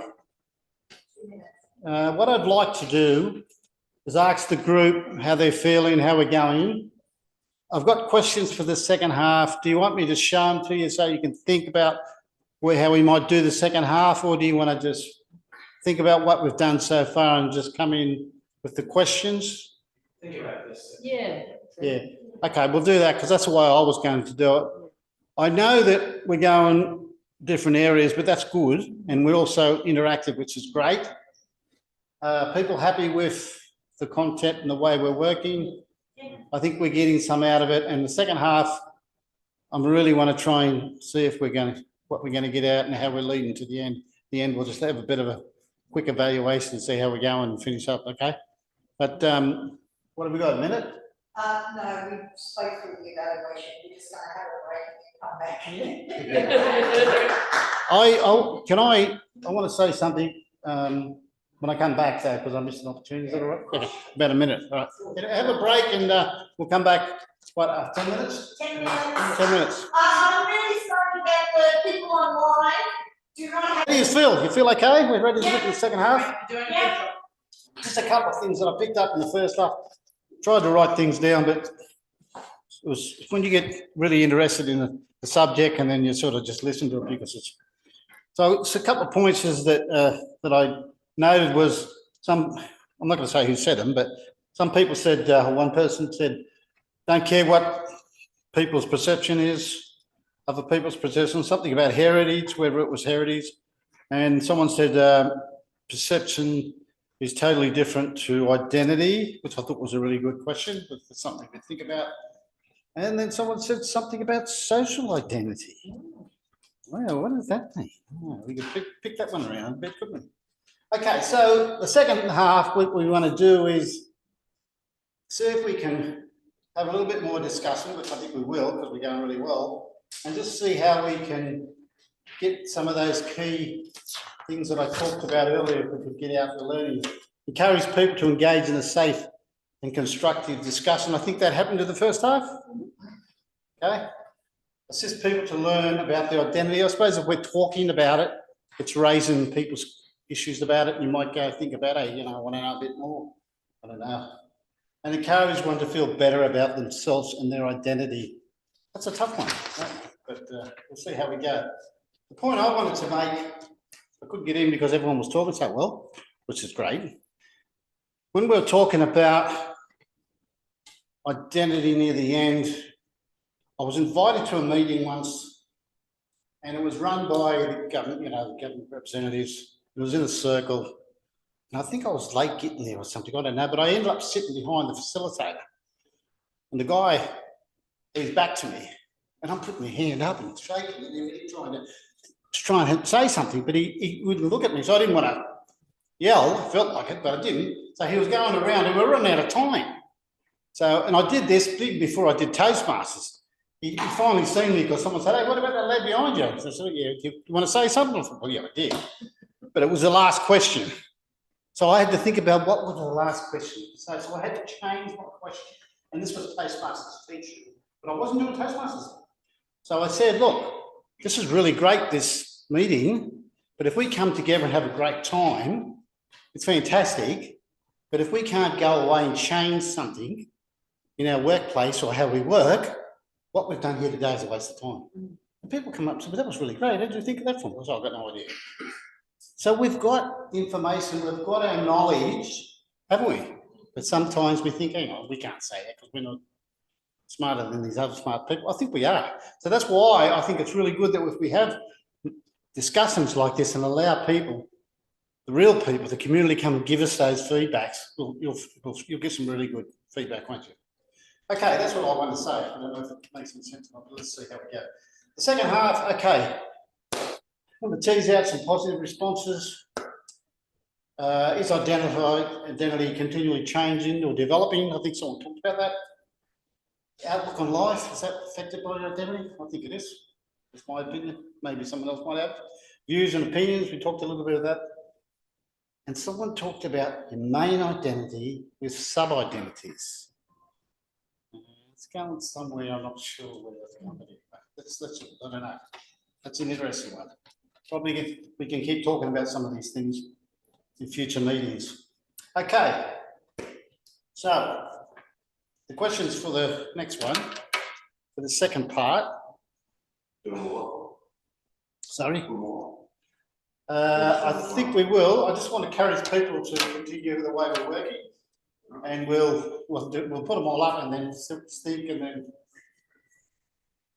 What I'd like to do is ask the group how they're feeling, how we're going. I've got questions for the second half. Do you want me to show them to you so you can think about how we might do the second half, or do you want to just think about what we've done so far and just come in with the questions? Think about this. Yeah. Yeah. Okay, we'll do that because that's the way I was going to do it. I know that we're going different areas, but that's good. And we're also interactive, which is great. People happy with the content and the way we're working? I think we're getting some out of it. And the second half, I really want to try and see if what we're going to get out and how we're leading to the end. The end, we'll just have a bit of a quick evaluation and see how we're going and finish up, okay? But what have we got, a minute? No, we spoke through the evaluation, we're just gonna have a break and come back. I want to say something when I come back, though, because I missed an opportunity. Is that all right? Okay, about a minute. All right. Have a break and we'll come back. What, 10 minutes? 10 minutes. 10 minutes. I'm really sorry about the people online. Do you not have? How do you feel? You feel okay? We're ready to look at the second half? Yeah. Just a couple of things that I picked up in the first half. Tried to write things down, but it was when you get really interested in the subject and then you sort of just listen to it because it's. So it's a couple of points is that I noted was I'm not going to say who said them, but some people said, one person said, don't care what people's perception is, other people's perception, something about heritage, whether it was heritage. And someone said perception is totally different to identity, which I thought was a really good question, but it's something to think about. And then someone said something about social identity. Well, what does that mean? Oh, we could pick that one around a bit, couldn't we? Okay, so the second half, what we want to do is see if we can have a little bit more discussion, which I think we will, because we're going really well, and just see how we can get some of those key things that I talked about earlier, if we could get out the learning. Encourage people to engage in a safe and constructive discussion. I think that happened in the first half. Okay. assist people to learn about their identity. I suppose if we're talking about it, it's raising people's issues about it. You might go think about, hey, you know, I want to know a bit more. I don't know. And encourage one to feel better about themselves and their identity. That's a tough one, but we'll see how we go. The point I wanted to make, I couldn't get in because everyone was talking so well, which is great. When we were talking about identity near the end, I was invited to a meeting once, and it was run by the government, you know, the government representatives. It was in a circle, and I think I was late getting there or something, I don't know, but I ended up sitting behind the facilitator. And the guy, he's back to me, and I'm putting my hand up and shaking and everything, trying to say something, but he wouldn't look at me, so I didn't want to yell. I felt like it, but I didn't. So he was going around, and we were running out of time. So, and I did this before I did Toastmasters. He finally seen me because someone said, hey, what about that lad behind you? So I said, yeah, do you want to say something? I said, well, yeah, I did. But it was the last question. So I had to think about what was the last question. So I had to change my question. And this was Toastmasters teaching, but I wasn't doing Toastmasters. So I said, look, this is really great, this meeting, but if we come together and have a great time, it's fantastic. But if we can't go away and change something in our workplace or how we work, what we've done here today is a waste of time. And people come up and say, well, that was really great. How did you think of that from? I said, I've got no idea. So we've got information, we've got our knowledge, haven't we? But sometimes we think, hang on, we can't say that because we're not smarter than these other smart people. I think we are. So that's why I think it's really good that if we have discussions like this and allow people, the real people, the community, come and give us those feedbacks, you'll get some really good feedback, won't you? Okay, that's what I want to say. I don't know if it makes any sense, but let's see how we go. The second half, okay. I want to tease out some positive responses. Is identity continually changing or developing? I think someone talked about that. Outlook on life, is that affected by your identity? I think it is. That's my opinion. Maybe someone else might have. Views and opinions, we talked a little bit of that. And someone talked about your main identity with sub-identities. It's going somewhere, I'm not sure where that's going to be. Let's, I don't know. That's an interesting one. Probably we can keep talking about some of these things in future meetings. Okay. So, the questions for the next one, for the second part. Sorry? I think we will. I just want to encourage people to continue the way we're working. And we'll put them all up and then stick and then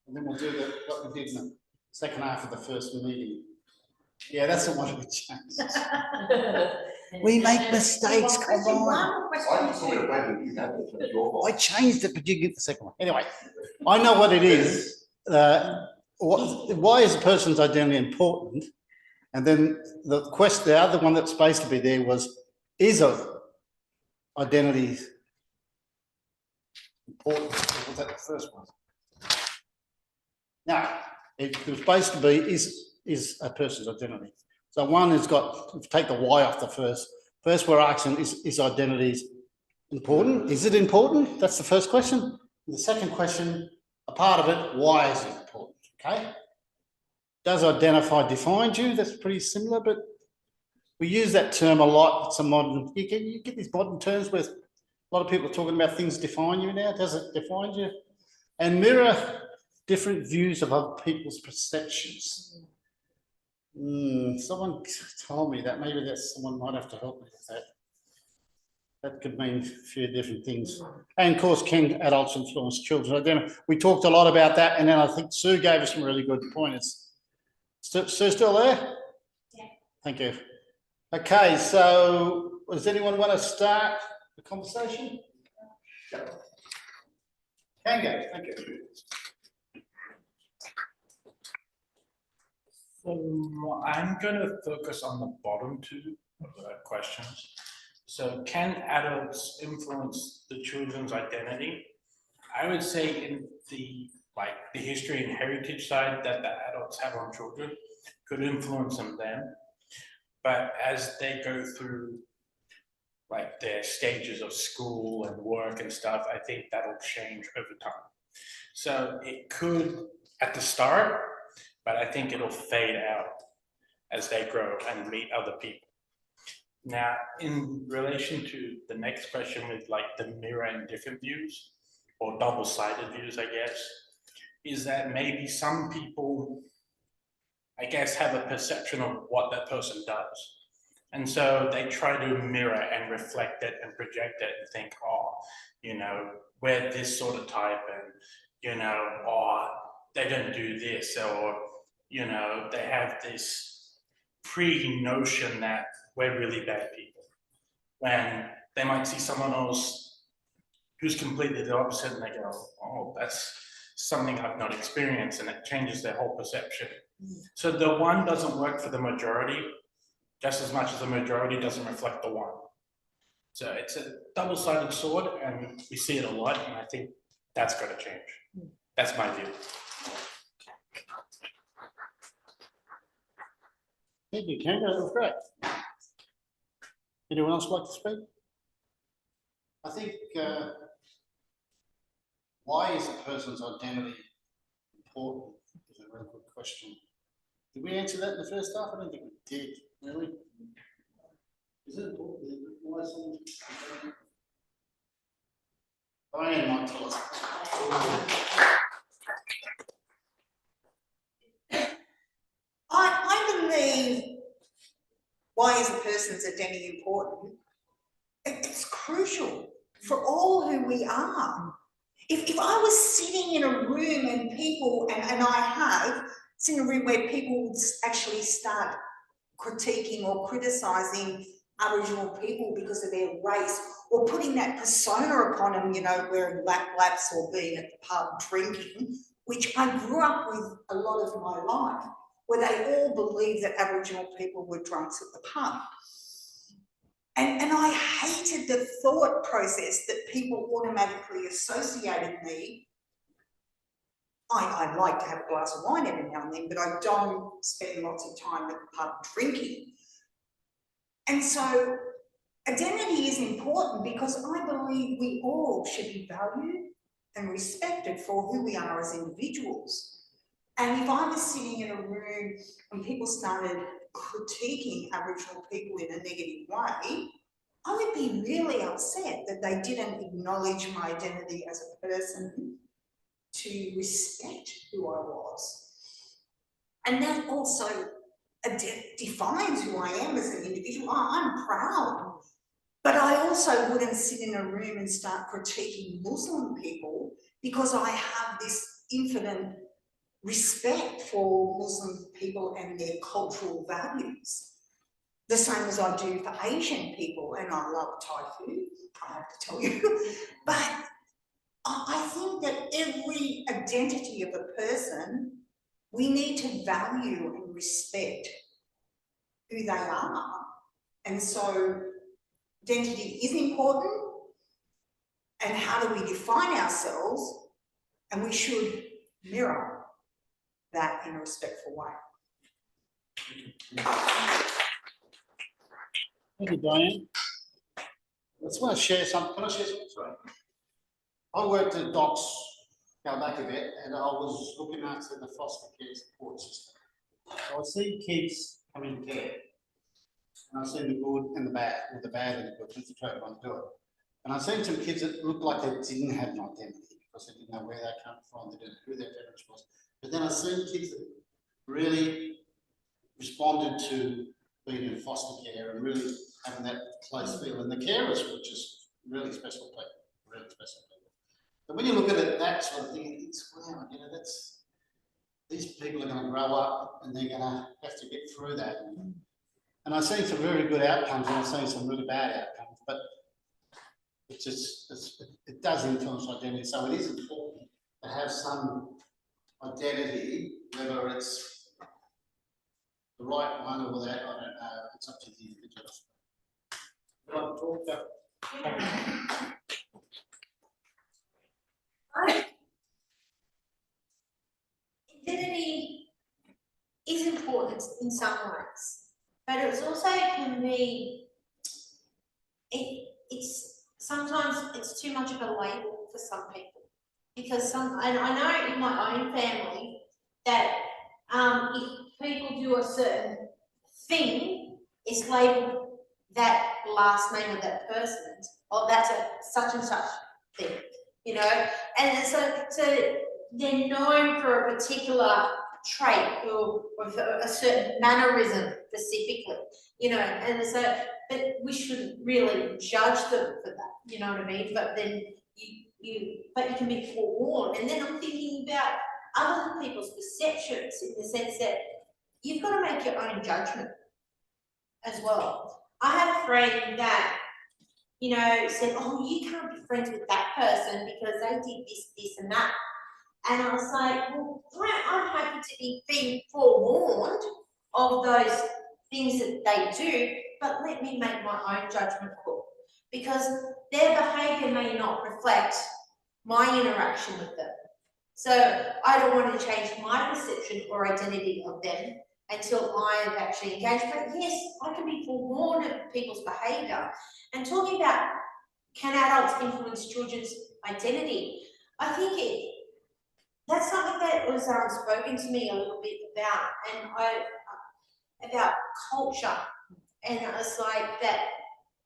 we'll do what we did in the second half of the first meeting. Yeah, that's the one we changed. We make mistakes, come on. I changed it, but you get the second one. Anyway, I know what it is. Why is a person's identity important? And then the other one that's supposed to be there was, is a identity important? Or was that the first one? Now, it was supposed to be, is a person's identity. So one has got, take the Y off the first. First we're asking, is identity important? Is it important? That's the first question. And the second question, a part of it, why is it important? Okay. Does identify define you? That's pretty similar, but we use that term a lot. It's a modern, you get these modern terms where a lot of people are talking about things define you now. Does it define you? And mirror different views of other people's perceptions. Someone told me that. Maybe someone might have to help me with that. That could mean a few different things. And of course, can adults influence children? We talked a lot about that, and then I think Sue gave us some really good pointers. Sue still there? Yeah. Thank you. Okay, so does anyone want to start the conversation? Can go. Thank you. So I'm going to focus on the bottom two of the questions. So can adults influence the children's identity? I would say in the history and heritage side that the adults have on children could influence them then. But as they go through their stages of school and work and stuff, I think that'll change over time. So it could at the start, but I think it'll fade out as they grow and meet other people. Now, in relation to the next question with like the mirror and different views, or double-sided views, I guess, is that maybe some people, I guess, have a perception of what that person does. And so they try to mirror and reflect it and project it and think, oh, you know, we're this sort of type and, you know, oh, they don't do this, or, you know, they have this pre-notion that we're really bad people. When they might see someone else who's completely the opposite and they go, oh, that's something I've not experienced, and it changes their whole perception. So the one doesn't work for the majority just as much as the majority doesn't reflect the one. So it's a double-sided sword, and we see it a lot, and I think that's got to change. That's my view. Thank you, Ken. That was great. Anyone else like to speak? I think, why is a person's identity important is a very good question. Did we answer that in the first half? I don't think we did, really. Is it important? Why is it? Diane might tell us. I believe, why is a person's identity important? It's crucial for all who we are. If I was sitting in a room and people, and I have, seen a room where people would actually start critiquing or criticising Aboriginal people because of their race, or putting that persona upon them, you know, wearing laps or being at the pub drinking, which I grew up with a lot of my life, where they all believed that Aboriginal people were drunks at the pub. And I hated the thought process that people automatically associated me. I like to have a glass of wine every now and then, but I don't spend lots of time at the pub drinking. And so identity is important because I believe we all should be valued and respected for who we are as individuals. And if I was sitting in a room and people started critiquing Aboriginal people in a negative way, I would be really upset that they didn't acknowledge my identity as a person, to respect who I was. And that also defines who I am as an individual. I'm proud, but I also wouldn't sit in a room and start critiquing Muslim people because I have this infinite respect for Muslim people and their cultural values. The same as I do for Asian people, and I love Thai food, I have to tell you. But I think that every identity of a person, we need to value and respect who they are. And so identity is important, and how do we define ourselves? And we should mirror that in a respectful way. Thank you, Diane. I just want to share something. Can I share something? Sorry. I worked at Docks, go back a bit, and I was looking after the foster care support system. So I see kids come in care, and I see the good and the bad, or the bad and the good, just to try to do it. And I've seen some kids that looked like they didn't have an identity because they didn't know where they came from, they didn't know who their parents was. But then I've seen kids that really responded to being in foster care and really having that close feel. And the carers were just really special people, really special people. But when you look at it, that sort of thing, it's, wow, you know, that's, these people are going to grow up and they're going to have to get through that. And I've seen some very good outcomes and I've seen some really bad outcomes, but it's just, it does influence identity. So it is important to have some identity, whether it's the right one or that, I don't know, it's up to the individual. You want to talk about? Identity is important in some ways, but it also can be, it's sometimes it's too much of a label for some people. Because and I know in my own family that if people do a certain thing, it's labelled that last name of that person, or that's a such and such thing, you know, and so they're known for a particular trait or a certain mannerism specifically, you know, and so, but we shouldn't really judge them for that, you know what I mean? But then but you can be forewarned. And then I'm thinking about other people's perceptions in the sense that you've got to make your own judgment as well. I have a friend that, you know, said, oh, you can't be friends with that person because they did this, this and that. And I was like, well, I'm happy to be being forewarned of those things that they do, but let me make my own judgment call. Because their behaviour may not reflect my interaction with them. So I don't want to change my perception or identity of them until I have actually engaged. But yes, I can be forewarned of people's behaviour. And talking about can adults influence children's identity, I think that's something that was spoken to me a little bit about, and about culture. And it's like that,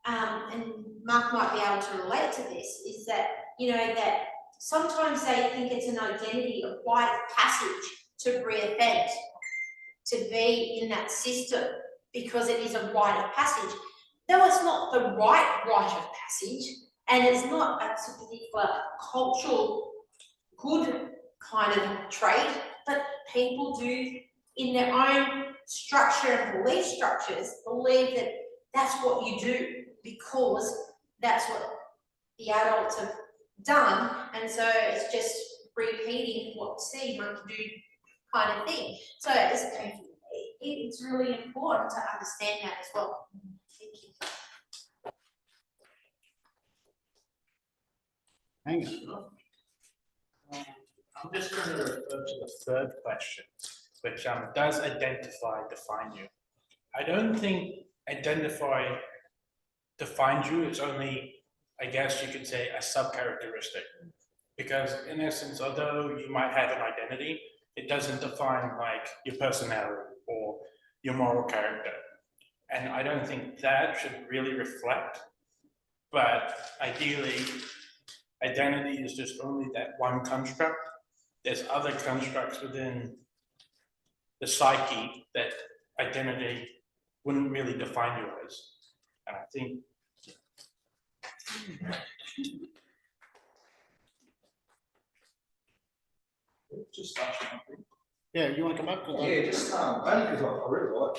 and Mark might be able to relate to this, is that, you know, that sometimes they think it's an identity, a rite of passage to re-offend, to be in that system because it is a rite of passage. Though it's not the right rite of passage, and it's not a particular cultural good kind of trait, but people do in their own structure and belief structures believe that that's what you do because that's what the adults have done, and so it's just repeating what you see monkey do kind of thing. So it's really important to understand that as well. Thank you. Hang on. I'm just going to refer to the third question, which does identify define you. I don't think identify defines you. It's only, I guess you could say, a sub-characteristic. Because in essence, although you might have an identity, it doesn't define like your personality or your moral character. And I don't think that should really reflect. But ideally, identity is just only that one construct. There's other constructs within the psyche that identity wouldn't really define you as. And I think Just touching on things. Yeah, you want to come up? Yeah, just only because I really like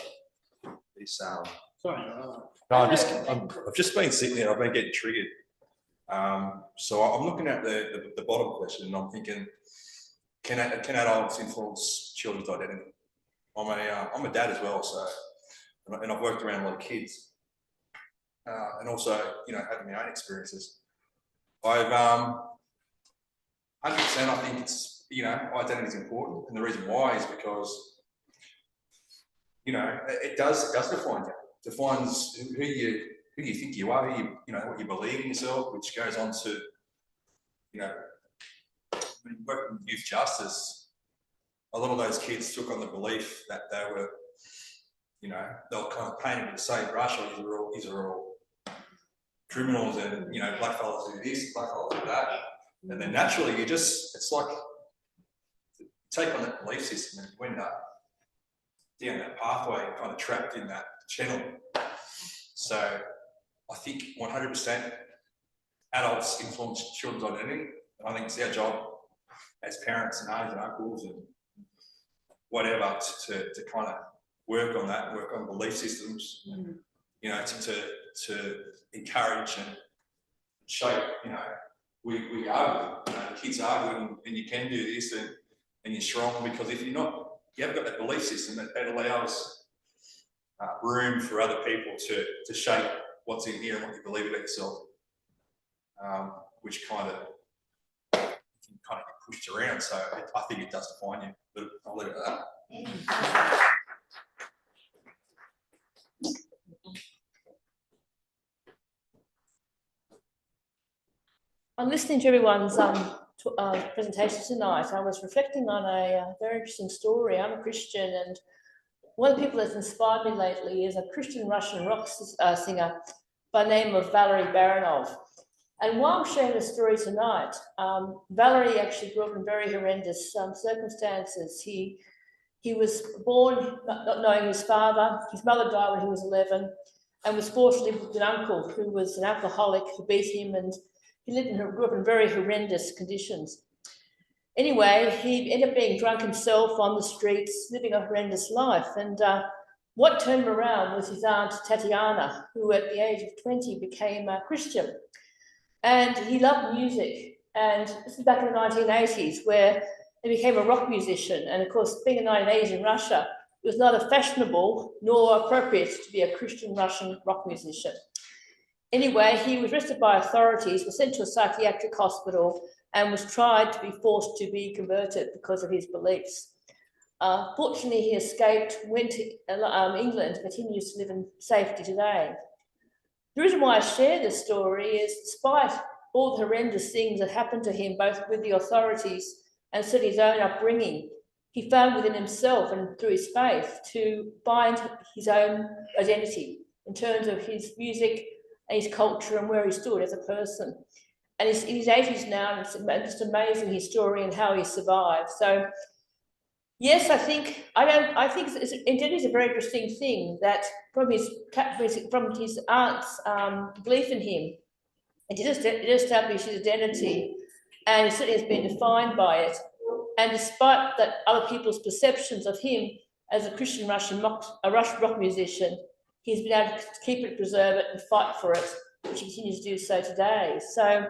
this. Sorry. No, I've just been sitting there. I've been getting triggered. So I'm looking at the bottom question, and I'm thinking, can adults influence children's identity? I'm a dad as well, so and I've worked around a lot of kids, and also having my own experiences. I've 100%. I think it's identity is important, and the reason why is because it does define you. Defines who you think you are, what you believe in yourself, which goes on to, when you work with youth justice, a lot of those kids took on the belief that they were kind of painted with the same brush, or these are all criminals, and black fellas do this, black fellas do that, and then naturally it's like you take on that belief system and you end up down that pathway, kind of trapped in that channel. So I think 100% adults influence children's identity. I think it's our job as parents and aunts and uncles and whatever to kind of work on that, work on belief systems, to encourage and shape. We argue, kids argue, and you can do this, and you're strong, because if you're not, you haven't got that belief system that allows room for other people to shape what's in here and what you believe about yourself, which kind of get pushed around. So I think it does define you, but I'll leave it at that. I'm listening to everyone's presentation tonight, I was reflecting on a very interesting story. I'm a Christian, and one of the people that's inspired me lately is a Christian Russian rock singer by the name of Valery Baranov. And while I'm sharing the story tonight, Valery actually grew up in very horrendous circumstances. He was born not knowing his father. His mother died when he was 11, and was forced to live with an uncle who was an alcoholic who beat him, and he grew up in very horrendous conditions. Anyway, he ended up being drunk himself on the streets, living a horrendous life. And what turned him around was his aunt Tatiana, who at the age of 20 became a Christian. And he loved music. And this is back in the 1980s, where he became a rock musician. And of course, being in the 1980s in Russia, it was neither fashionable nor appropriate to be a Christian Russian rock musician. Anyway, he was arrested by authorities, was sent to a psychiatric hospital, and was tried to be forced to be converted because of his beliefs. Fortunately, he escaped, went to England, and continues to live in safety today. The reason why I share this story is, despite all the horrendous things that happened to him, both with the authorities and certainly his own upbringing, he found within himself and through his faith to find his own identity in terms of his music and his culture and where he stood as a person. And he's in his 80s now, and it's just amazing his story and how he survived. So, yes, I think identity is a very interesting thing, that from his aunt's belief in him, it did establish his identity, and he certainly has been defined by it. And despite that, other people's perceptions of him as a Christian Russian rock musician, he's been able to keep it, preserve it, and fight for it, which he continues to do so today. So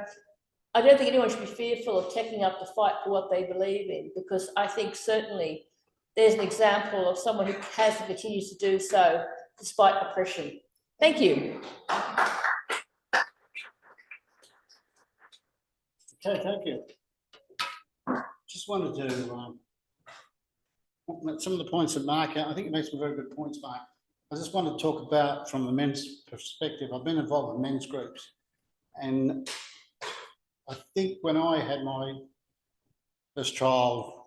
I don't think anyone should be fearful of taking up the fight for what they believe in, because I think certainly there's an example of someone who has and continues to do so despite oppression. Thank you. Okay, thank you. Just wanted to, some of the points that Mark, I think it makes some very good points, Mark. I just wanted to talk about, from the men's perspective, I've been involved in men's groups, and I think when I had my first child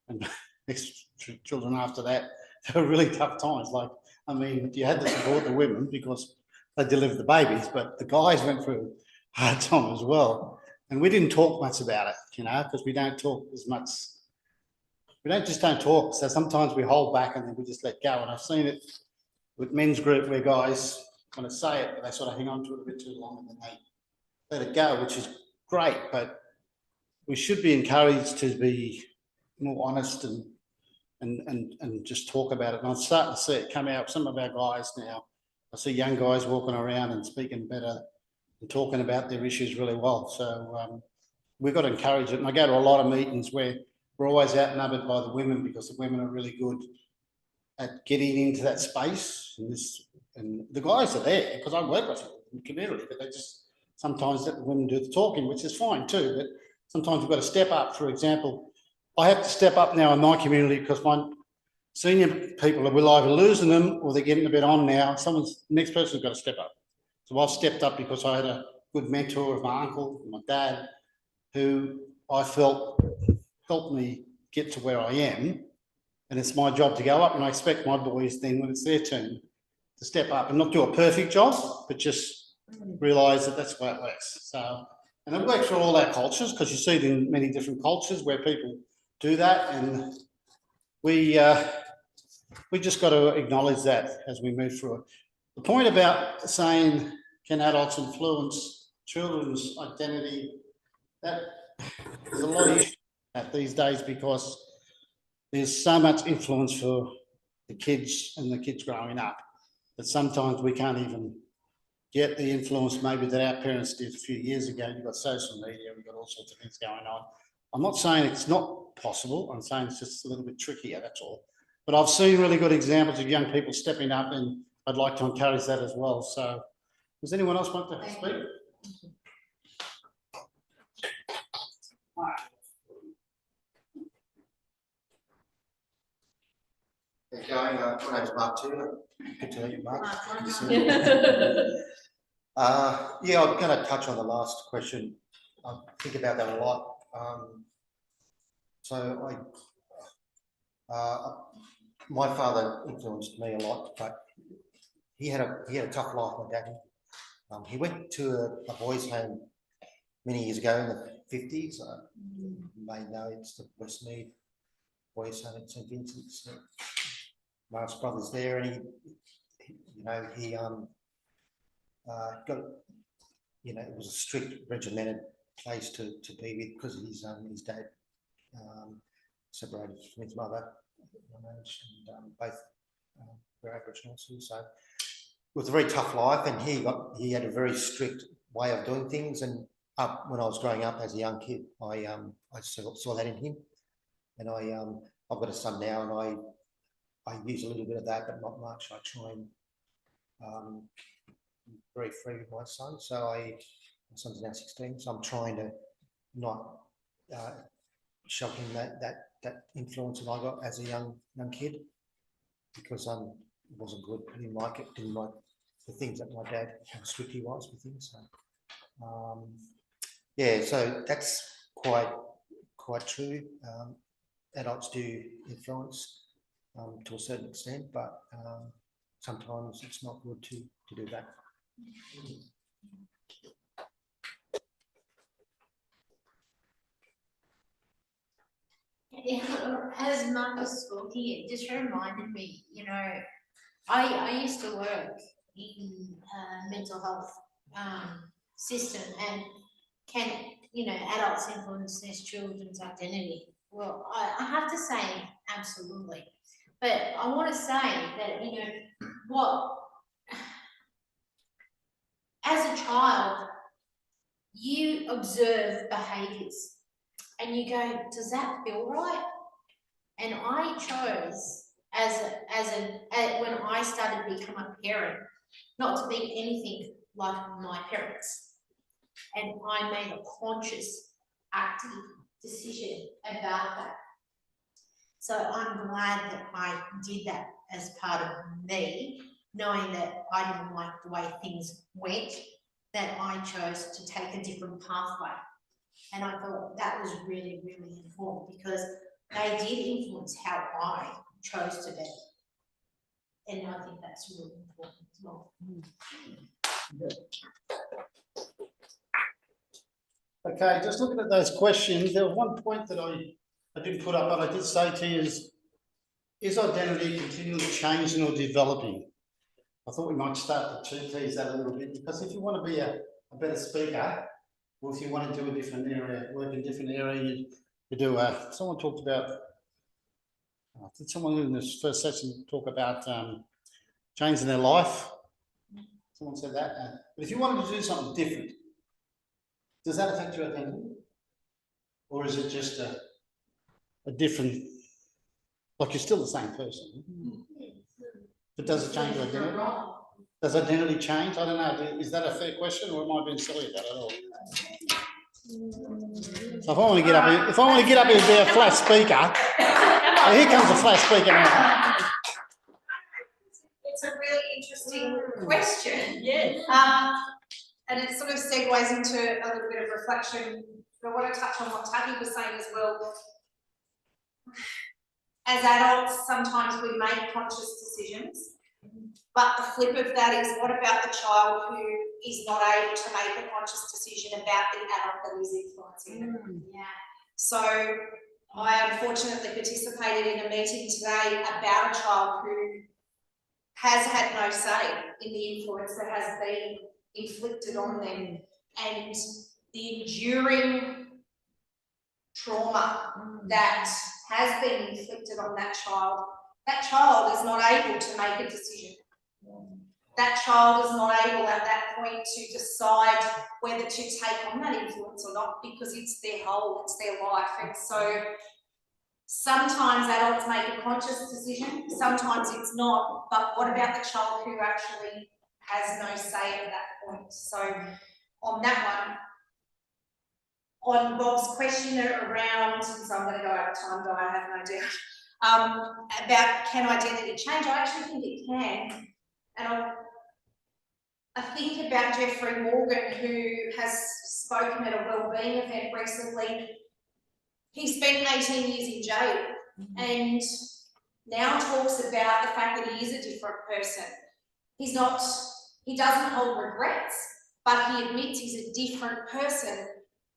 and next children after that, they were really tough times. Like, I mean, you had to support the women because they delivered the babies, but the guys went through a hard time as well. And we didn't talk much about it, you know, because we don't talk as much. We don't talk. So sometimes we hold back and then we just let go. And I've seen it with men's group where guys want to say it, but they sort of hang on to it a bit too long and then they let it go, which is great. But we should be encouraged to be more honest and just talk about it. And I'm starting to see it come out. Some of our guys now, I see young guys walking around and speaking better and talking about their issues really well. So we've got to encourage it. And I go to a lot of meetings where we're always outnumbered by the women, because the women are really good at getting into that space. And the guys are there because I work with them in the community, but they just sometimes let the women do the talking, which is fine too. But sometimes we've got to step up. For example, I have to step up now in my community because my senior people will either losing them or they're getting a bit on now. Next person's got to step up. So I've stepped up because I had a good mentor of my uncle, my dad, who I felt helped me get to where I am. And it's my job to go up, and I expect my boys then, when it's their turn, to step up and not do a perfect job, but just realise that that's the way it works. So, and it works for all our cultures, because you see it in many different cultures where people do that, and we just got to acknowledge that as we move through it. The point about saying, can adults influence children's identity, that there's a lot of issues these days, because there's so much influence for the kids and the kids growing up that sometimes we can't even get the influence maybe that our parents did a few years ago. You've got social media, we've got all sorts of things going on. I'm not saying it's not possible, I'm saying it's just a little bit trickier, that's all. But I've seen really good examples of young people stepping up, and I'd like to encourage that as well. So does anyone else want to speak? Going, my name's Mark Taylor. Good to meet you, Mark. Good to see you. Yeah, I'm going to touch on the last question I think about that a lot. So my father influenced me a lot, but he had a tough life, my dad. He went to a boys' home many years ago in the 50s. You may know it's the Westmead Boys' Home at St Vincent's. Mark's brother's there, and he got, it was a strict, regimented place to be with because his dad separated from his mother, and both were Aboriginal too. So it was a very tough life, and he had a very strict way of doing things. And when I was growing up as a young kid, I saw that in him, and I've got a son now, and I use a little bit of that, but not much. I try and be very free with my son. So my son's now 16, so I'm trying to not show him that influence that I got as a young kid, because it wasn't good. I didn't like it. Didn't like the things that my dad, how strict he was with things. So yeah, so that's quite true. Adults do influence to a certain extent, but sometimes it's not good to do that. As Marcus spoke here, it just reminded me, I used to work in mental health system, and adults influence their children's identity? Well, I have to say absolutely. But I want to say that, as a child, you observe behaviours and you go, does that feel right? And I chose when I started to become a parent, not to be anything like my parents. And I made a conscious, active decision about that. So I'm glad that I did that as part of me, knowing that I didn't like the way things went, that I chose to take a different pathway. And I thought that was really, really important, because they did influence how I chose to be. And I think that's really important as well. Okay, just looking at those questions, there was one point that I didn't put up, but I did say to you is identity continually changing or developing? I thought we might start to tease that a little bit, because if you want to be a better speaker, or if you want to do a different area, work in a different area, you do someone talked about, did someone in this first session talk about changing their life? Someone said that. But if you wanted to do something different, does that affect your identity? Or is it just a different, like you're still the same person? But does it change your identity? Does identity change? I don't know. Is that a fair question, or am I being silly about it at all? So if I want to get up here, and be a flat speaker, here comes a flat speaker now. It's a really interesting question. Yes. And it sort of segues into a little bit of reflection. But I want to touch on what Tabby was saying as well. As adults, sometimes we make conscious decisions, but the flip of that is, what about the child who is not able to make a conscious decision about the adult that is influencing them? Yeah. So I unfortunately participated in a meeting today about a child who has had no say in the influence that has been inflicted on them, and the enduring trauma that has been inflicted on that child is not able to make a decision. That child is not able at that point to decide whether to take on that influence or not, because it's their whole, it's their life. And so sometimes adults make a conscious decision, sometimes it's not, but what about the child who actually has no say at that point? So on that one, on Bob's question around, so I'm going to go out of time, though I have no doubt, about can identity change, I actually think it can. And I think about Jeffrey Morgan, who has spoken at a wellbeing event recently. He spent 18 years in jail and now talks about the fact that he is a different person. He doesn't hold regrets, but he admits he's a different person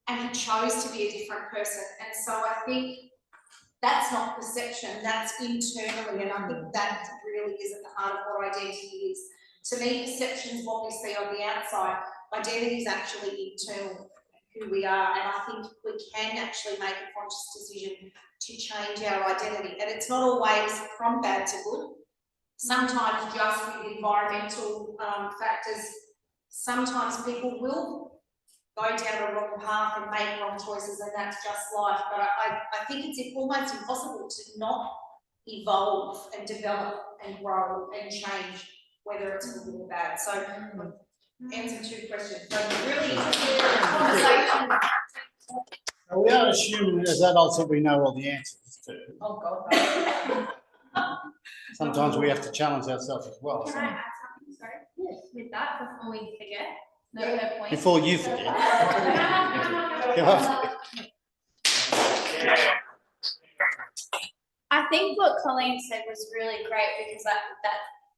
and he chose to be a different person. And so I think that's not perception, that's internally, and I think that really is at the heart of what identity is. To me, perception is what we see on the outside. Identity is actually internal, who we are, and I think we can actually make a conscious decision to change our identity. And it's not always from bad to good. Sometimes just with environmental factors, sometimes people will go down a wrong path and make wrong choices, and that's just life. But I think it's almost impossible to not evolve and develop and grow and change, whether it's good or bad. So answer 2 questions. So really conversation. We are assuming as adults that we know all the answers to. Oh God. Sometimes we have to challenge ourselves as well. Can So. I add something, sorry? Yes. With that, before we forget, her point. Before you forget. I think what Colleen said was really great because that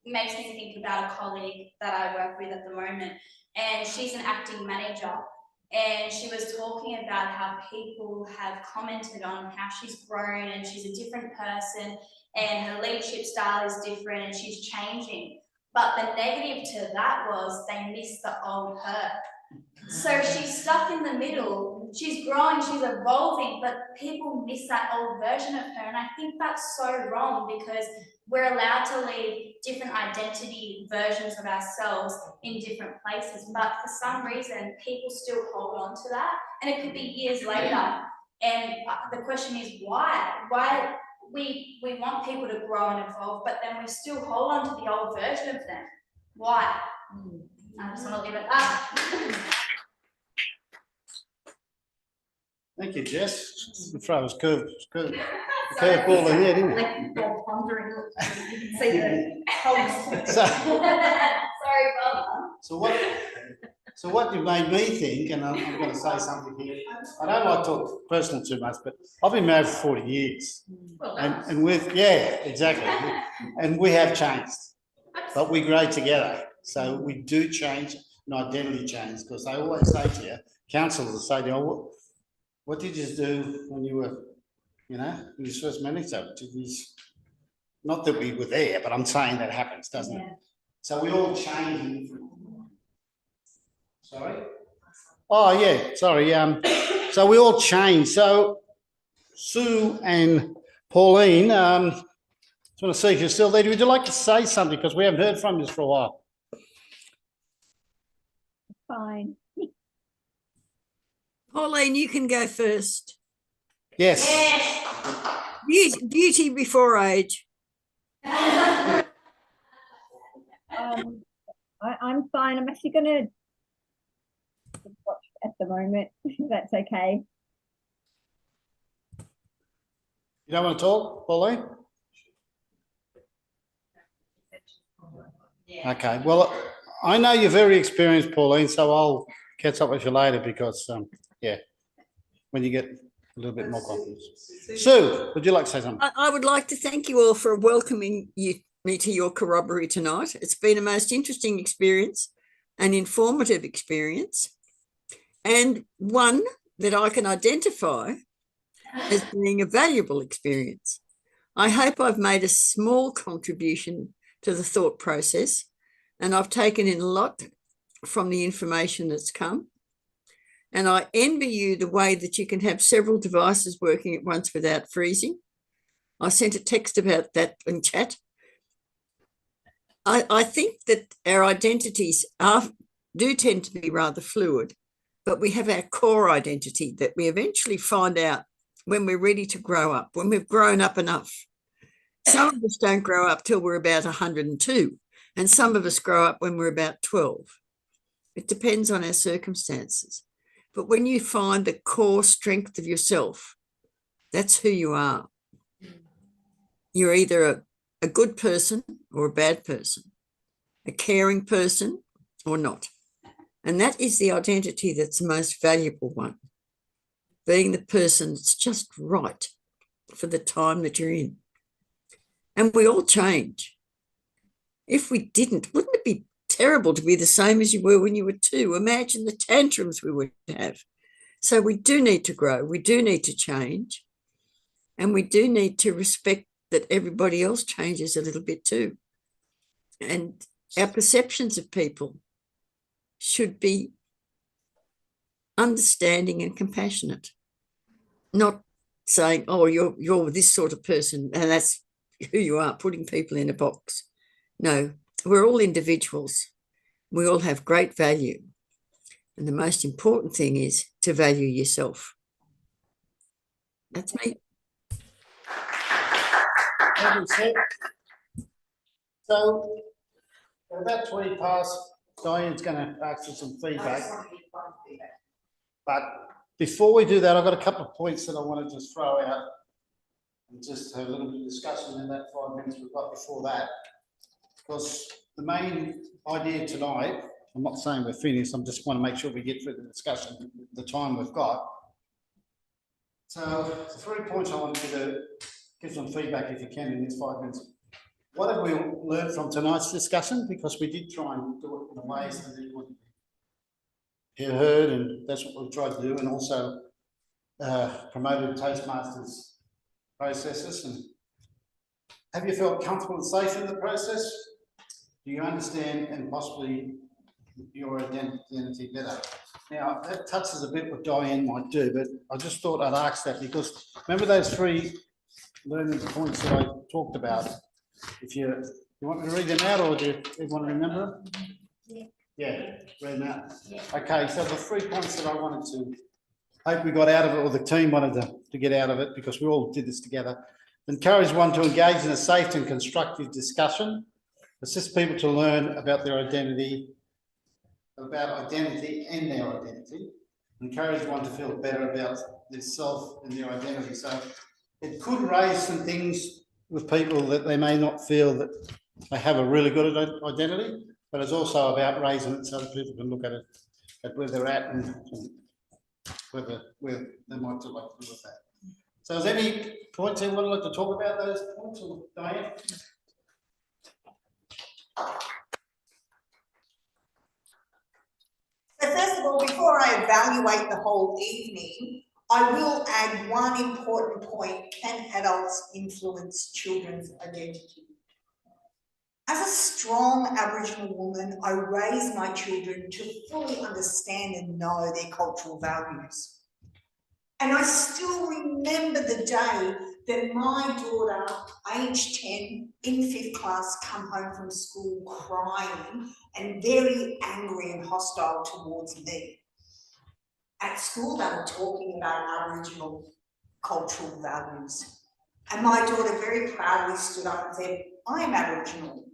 makes me think about a colleague that I work with at the moment, and she's an acting manager, and she was talking about how people have commented on how she's grown and she's a different person and her leadership style is different and she's changing. But the negative to that was they miss the old her. So she's stuck in the middle, she's growing, she's evolving, but people miss that old version of her. And I think that's so wrong because we're allowed to leave different identity versions of ourselves in different places. But for some reason, people still hold on to that. And it could be years later. And the question is why? Why we want people to grow and evolve, but then we still hold on to the old version of them. Why? I just want to leave it at that. Thank you, Jess. The throw was curveball in there, didn't it? Sorry, Bob. So what you made me think, and I'm going to say something here. I don't like to talk personal too much, but I've been married for 40 years, and exactly, and we have changed, but we grow together. So we do change an identity change because they always say to you, counsellors will say to you, oh, what did you do when you were, when you first met each other? Not that we were there, but I'm saying that happens, doesn't it? So we all change. Sorry? Oh, yeah, sorry. So we all change. So Sue and Pauline, just want to see if you're still there. Would you like to say something? Because we haven't heard from you for a while. Fine. Pauline, you can go first. Yes. Beauty before age. I'm fine. I'm actually going to watch at the moment, if that's okay. You don't want to talk, Pauline? Okay. Well, I know you're very experienced, Pauline, so I'll catch up with you later because, when you get a little bit more confidence. Sue, would you like to say something? I would like to thank you all for welcoming me to your Corroboree tonight. It's been a most interesting experience, an informative experience, and one that I can identify as being a valuable experience. I hope I've made a small contribution to the thought process, and I've taken in a lot from the information that's come. And I envy you the way that you can have several devices working at once without freezing. I sent a text about that in chat. I think that our identities do tend to be rather fluid, but we have our core identity that we eventually find out when we're ready to grow up, when we've grown up enough. Some of us don't grow up till we're about 102, and some of us grow up when we're about 12. It depends on our circumstances. But when you find the core strength of yourself, that's who you are. You're either a good person or a bad person, a caring person or not. And that is the identity that's the most valuable one. Being the person that's just right for the time that you're in. And we all change. If we didn't, wouldn't it be terrible to be the same as you were when you were 2? Imagine the tantrums we would have. So we do need to grow. We do need to change. And we do need to respect that everybody else changes a little bit too. And our perceptions of people should be understanding and compassionate, not saying, oh, you're this sort of person and that's who you are, putting people in a box. No, we're all individuals. We all have great value. And the most important thing is to value yourself. That's me. So, we're about 20 past. Diane's going to ask for some feedback. But before we do that, I've got a couple of points that I want to just throw out and just have a little bit of discussion in that 5 minutes we've got before that. Because the main idea tonight, I'm not saying we're finished, I just want to make sure we get through the discussion, the time we've got. So, the 3 points I want you to give some feedback if you can in this 5 minutes. What have we learned from tonight's discussion? Because we did try and do it in a way so that you would hear heard, and that's what we've tried to do, and also promoted Toastmasters processes. And have you felt comfortable and safe in the process? Do you understand and possibly your identity better? Now, that touches a bit what Diane might do, but I just thought I'd ask that because remember those 3 learning points that I talked about? If you want me to read them out, or do you want to remember them? Yeah, read them out. Yeah. Okay, so the 3 points that I wanted to hope we got out of it, or the team wanted to get out of it, because we all did this together. Encourage one to engage in a safe and constructive discussion. Assist people to learn about their identity, and their identity. Encourage one to feel better about themselves and their identity. So it could raise some things with people that they may not feel that they have a really good identity, but it's also about raising it so that people can look at it, at where they're at and where they might like to look at that. So is there any points anyone would like to talk about those points, or Diane? So first of all, before I evaluate the whole evening, I will add one important point: can adults influence children's identity? As a strong Aboriginal woman, I raise my children to fully understand and know their cultural values. And I still remember the day that my daughter, aged 10, in 5th class, come home from school crying and very angry and hostile towards me. At school, they were talking about Aboriginal cultural values. And my daughter very proudly stood up and said, I am Aboriginal.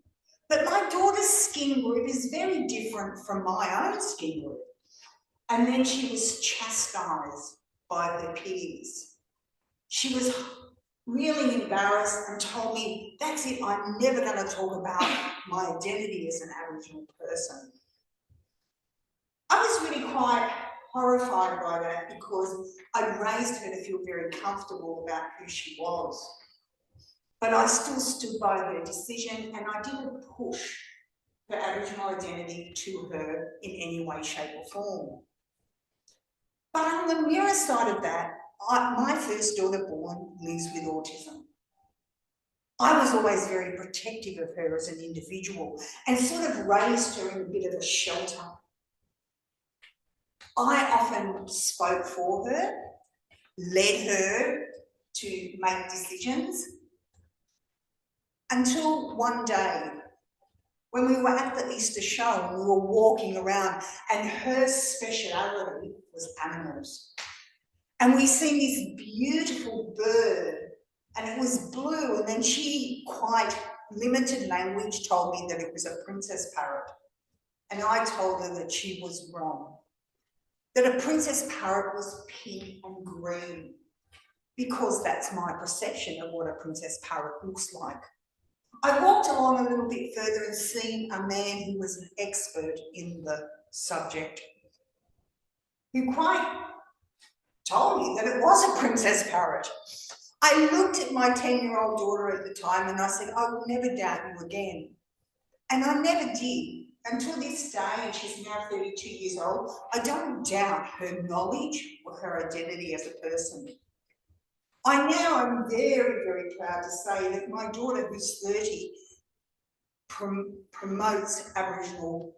But my daughter's skin group is very different from my own skin group. And then she was chastised by her peers. She was really embarrassed and told me, that's it, I'm never going to talk about my identity as an Aboriginal person. I was really quite horrified by that because I raised her to feel very comfortable about who she was. But I still stood by her decision and I didn't push her Aboriginal identity to her in any way, shape or form. But on the mirror side of that, my first daughter born lives with autism. I was always very protective of her as an individual and sort of raised her in a bit of a shelter. I often spoke for her, led her to make decisions, until one day when we were at the Easter show and we were walking around and her speciality was animals. And we seen this beautiful bird and it was blue, and then she, quite limited language, told me that it was a princess parrot. And I told her that she was wrong. That a princess parrot was pink and green, because that's my perception of what a princess parrot looks like. I walked along a little bit further and seen a man who was an expert in the subject, who quite told me that it was a princess parrot. I looked at my 10-year-old daughter at the time and I said, I will never doubt you again. And I never did. Until this day, and she's now 32 years old, I don't doubt her knowledge or her identity as a person. I now am very, very proud to say that my daughter, who's 30, promotes Aboriginal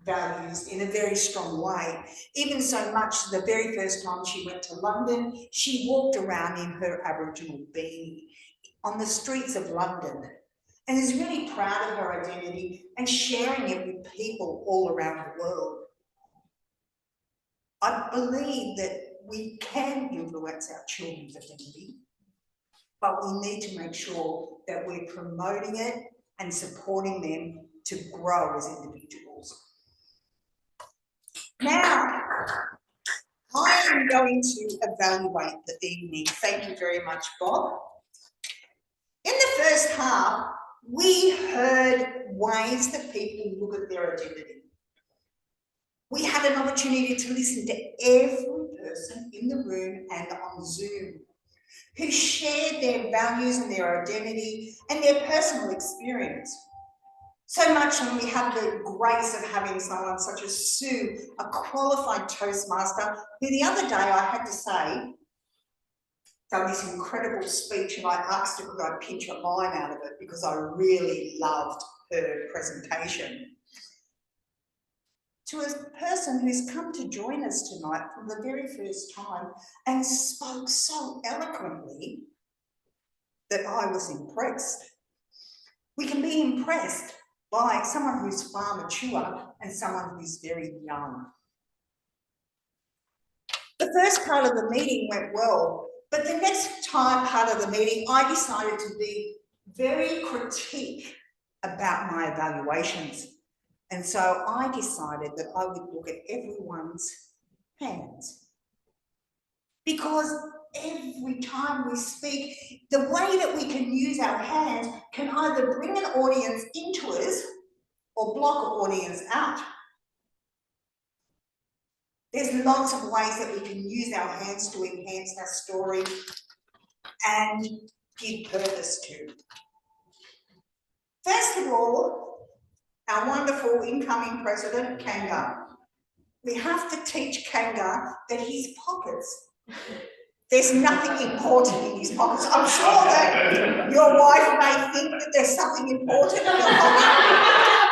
values in a very strong way. Even so much, the very first time she went to London, she walked around in her Aboriginal beanie on the streets of London and is really proud of her identity and sharing it with people all around the world. I believe that we can influence our children's identity, but we need to make sure that we're promoting it and supporting them to grow as individuals. Now, I am going to evaluate the evening. Thank you very much, Bob. In the first half, we heard ways that people look at their identity. We had an opportunity to listen to every person in the room and on Zoom who shared their values and their identity and their personal experience. So much, and we have the grace of having someone such as Sue, a qualified Toastmaster, who the other day I had to say, done this incredible speech, and I asked her could I pinch a line out of it because I really loved her presentation. To a person who's come to join us tonight for the very first time and spoke so eloquently that I was impressed. We can be impressed by someone who's far mature and someone who's very young. The first part of the meeting went well, but the next part of the meeting, I decided to be very critique about my evaluations. And so I decided that I would look at everyone's hands. Because every time we speak, the way that we can use our hands can either bring an audience into us or block an audience out. There's lots of ways that we can use our hands to enhance our story and give purpose to. First of all, our wonderful incoming president, Kanga. We have to teach Kanga that his pockets, there's nothing important in his pockets. I'm sure that your wife may think that there's something important in your pocket.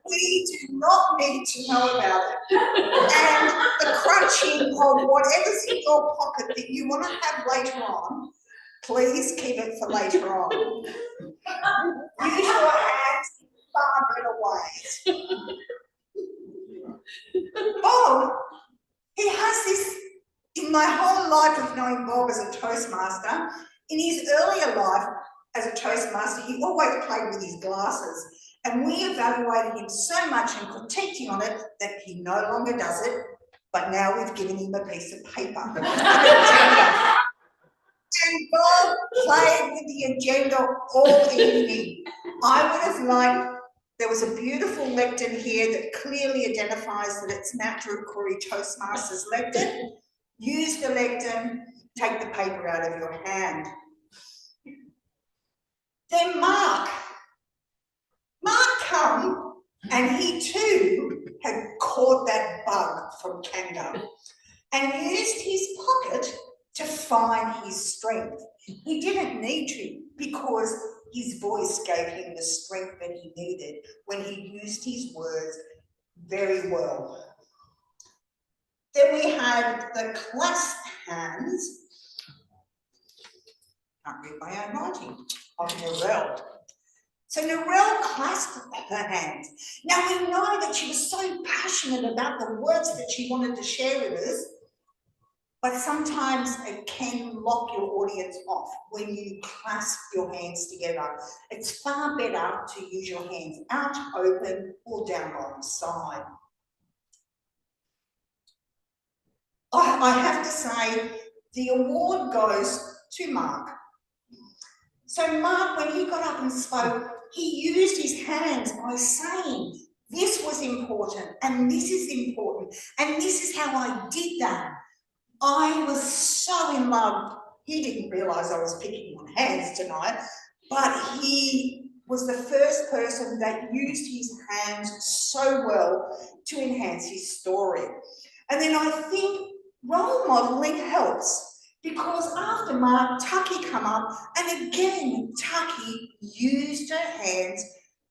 We do not need to know about it. And the crunching of whatever's in your pocket that you want to have later on, please keep it for later on. Use your hands in far better ways. Bob, he has this, in my whole life of knowing Bob as a Toastmaster, in his earlier life as a Toastmaster, he always played with his glasses. And we evaluated him so much and critiqued him on it that he no longer does it, but now we've given him a piece of paper. And Bob played with the agenda all evening. I would have liked, there was a beautiful lectern here that clearly identifies that it's Mount Druitt Koori Toastmasters lectern. Use the lectern, take the paper out of your hand. Then Mark come, and he too had caught that bug from Kanga and used his pocket to find his strength. He didn't need to because his voice gave him the strength that he needed when he used his words very well. Then we had the clasped hands. Can't read my own writing. Of Narelle. So Narelle clasped her hands. Now we know that she was so passionate about the words that she wanted to share with us, but sometimes it can lock your audience off when you clasp your hands together. It's far better to use your hands out, open, or down by the side. I have to say, the award goes to Mark. So Mark, when he got up and spoke, he used his hands by saying, this was important, and this is important, and this is how I did that. I was so in love. He didn't realise I was picking on hands tonight, but he was the first person that used his hands so well to enhance his story. And then I think role modelling helps, because after Mark, Taki come up, and again, Taki used her hands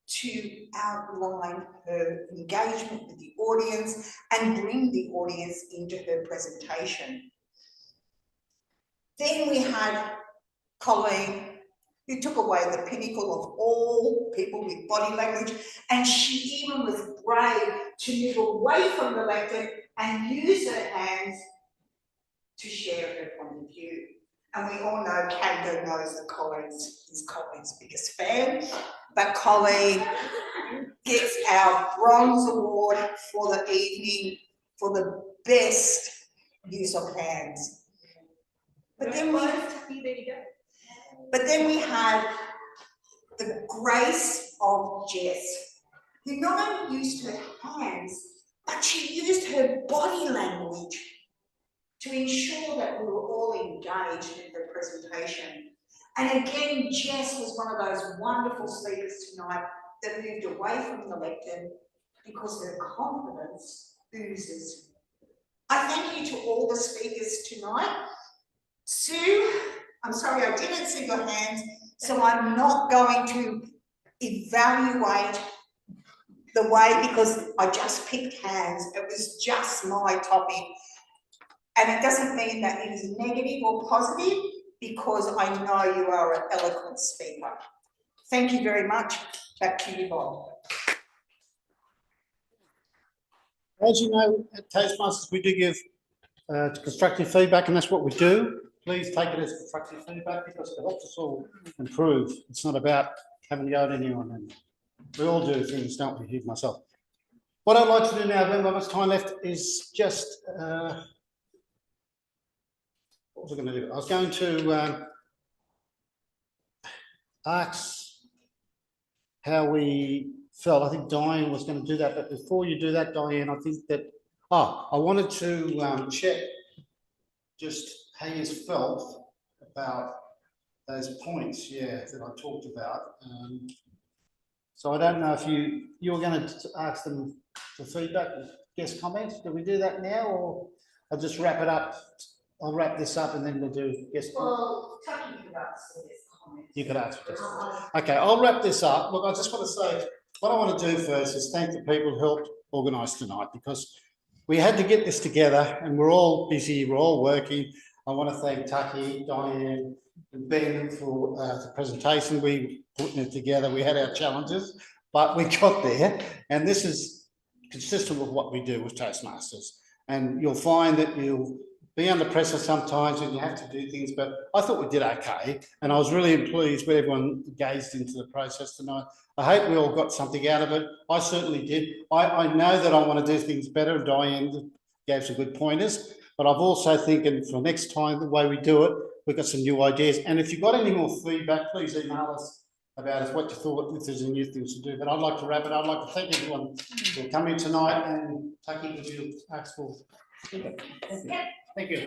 to outline her engagement with the audience and bring the audience into her presentation. Then we had Colleen, who took away the pinnacle of all people with body language, and she even was brave to move away from the lectern and use her hands to share her point of view. And we all know Kango knows that Colleen is Colleen's biggest fan, but Colleen gets our bronze award for the evening for the best use of hands. But then we had the grace of Jess, who not only used her hands, but she used her body language to ensure that we were all engaged in her presentation. And again, Jess was one of those wonderful speakers tonight that moved away from the lectern because her confidence oozes. I thank you to all the speakers tonight. Sue, I'm sorry I didn't see your hands, so I'm not going to evaluate the way, because I just picked hands. It was just my topic. And it doesn't mean that it is negative or positive, because I know you are an eloquent speaker. Thank you very much. Back to you, Bob. As you know, at Toastmasters, we do give constructive feedback, and that's what we do. Please take it as constructive feedback, because it helps us all improve. It's not about having to go at anyone. And we all do things, don't we? Even myself. What I'd like to do now, when not much time left, is just what was I going to do? I was going to ask how we felt. I think Diane was going to do that, but before you do that, Diane, I think that I wanted to check just how you felt about those points, that I talked about. So I don't know if you were going to ask them for feedback, guest comments. Do we do that now, or I'll just wrap it up? I'll wrap this up and then we'll do guest comments. Well, Taki could ask for guest comments. You could ask for guest comments. Okay, I'll wrap this up. Look, I just want to say, what I want to do first is thank the people who helped organise tonight, because we had to get this together and we're all busy, we're all working. I want to thank Taki, Diane, and Ben for the presentation. We putting it together. We had our challenges, but we got there. And this is consistent with what we do with Toastmasters. And you'll find that you'll be under pressure sometimes and you have to do things, but I thought we did okay. And I was really pleased with everyone engaged into the process tonight. I hope we all got something out of it. I certainly did. I know that I want to do things better. Diane gave some good pointers, but I've also thinking for next time, the way we do it, we've got some new ideas. And if you've got any more feedback, please email us about what you thought, if there's any new things to do. But I'd like to wrap it. I'd like to thank everyone for coming tonight, and Taki, would you ask for feedback? Thank you. Thank you.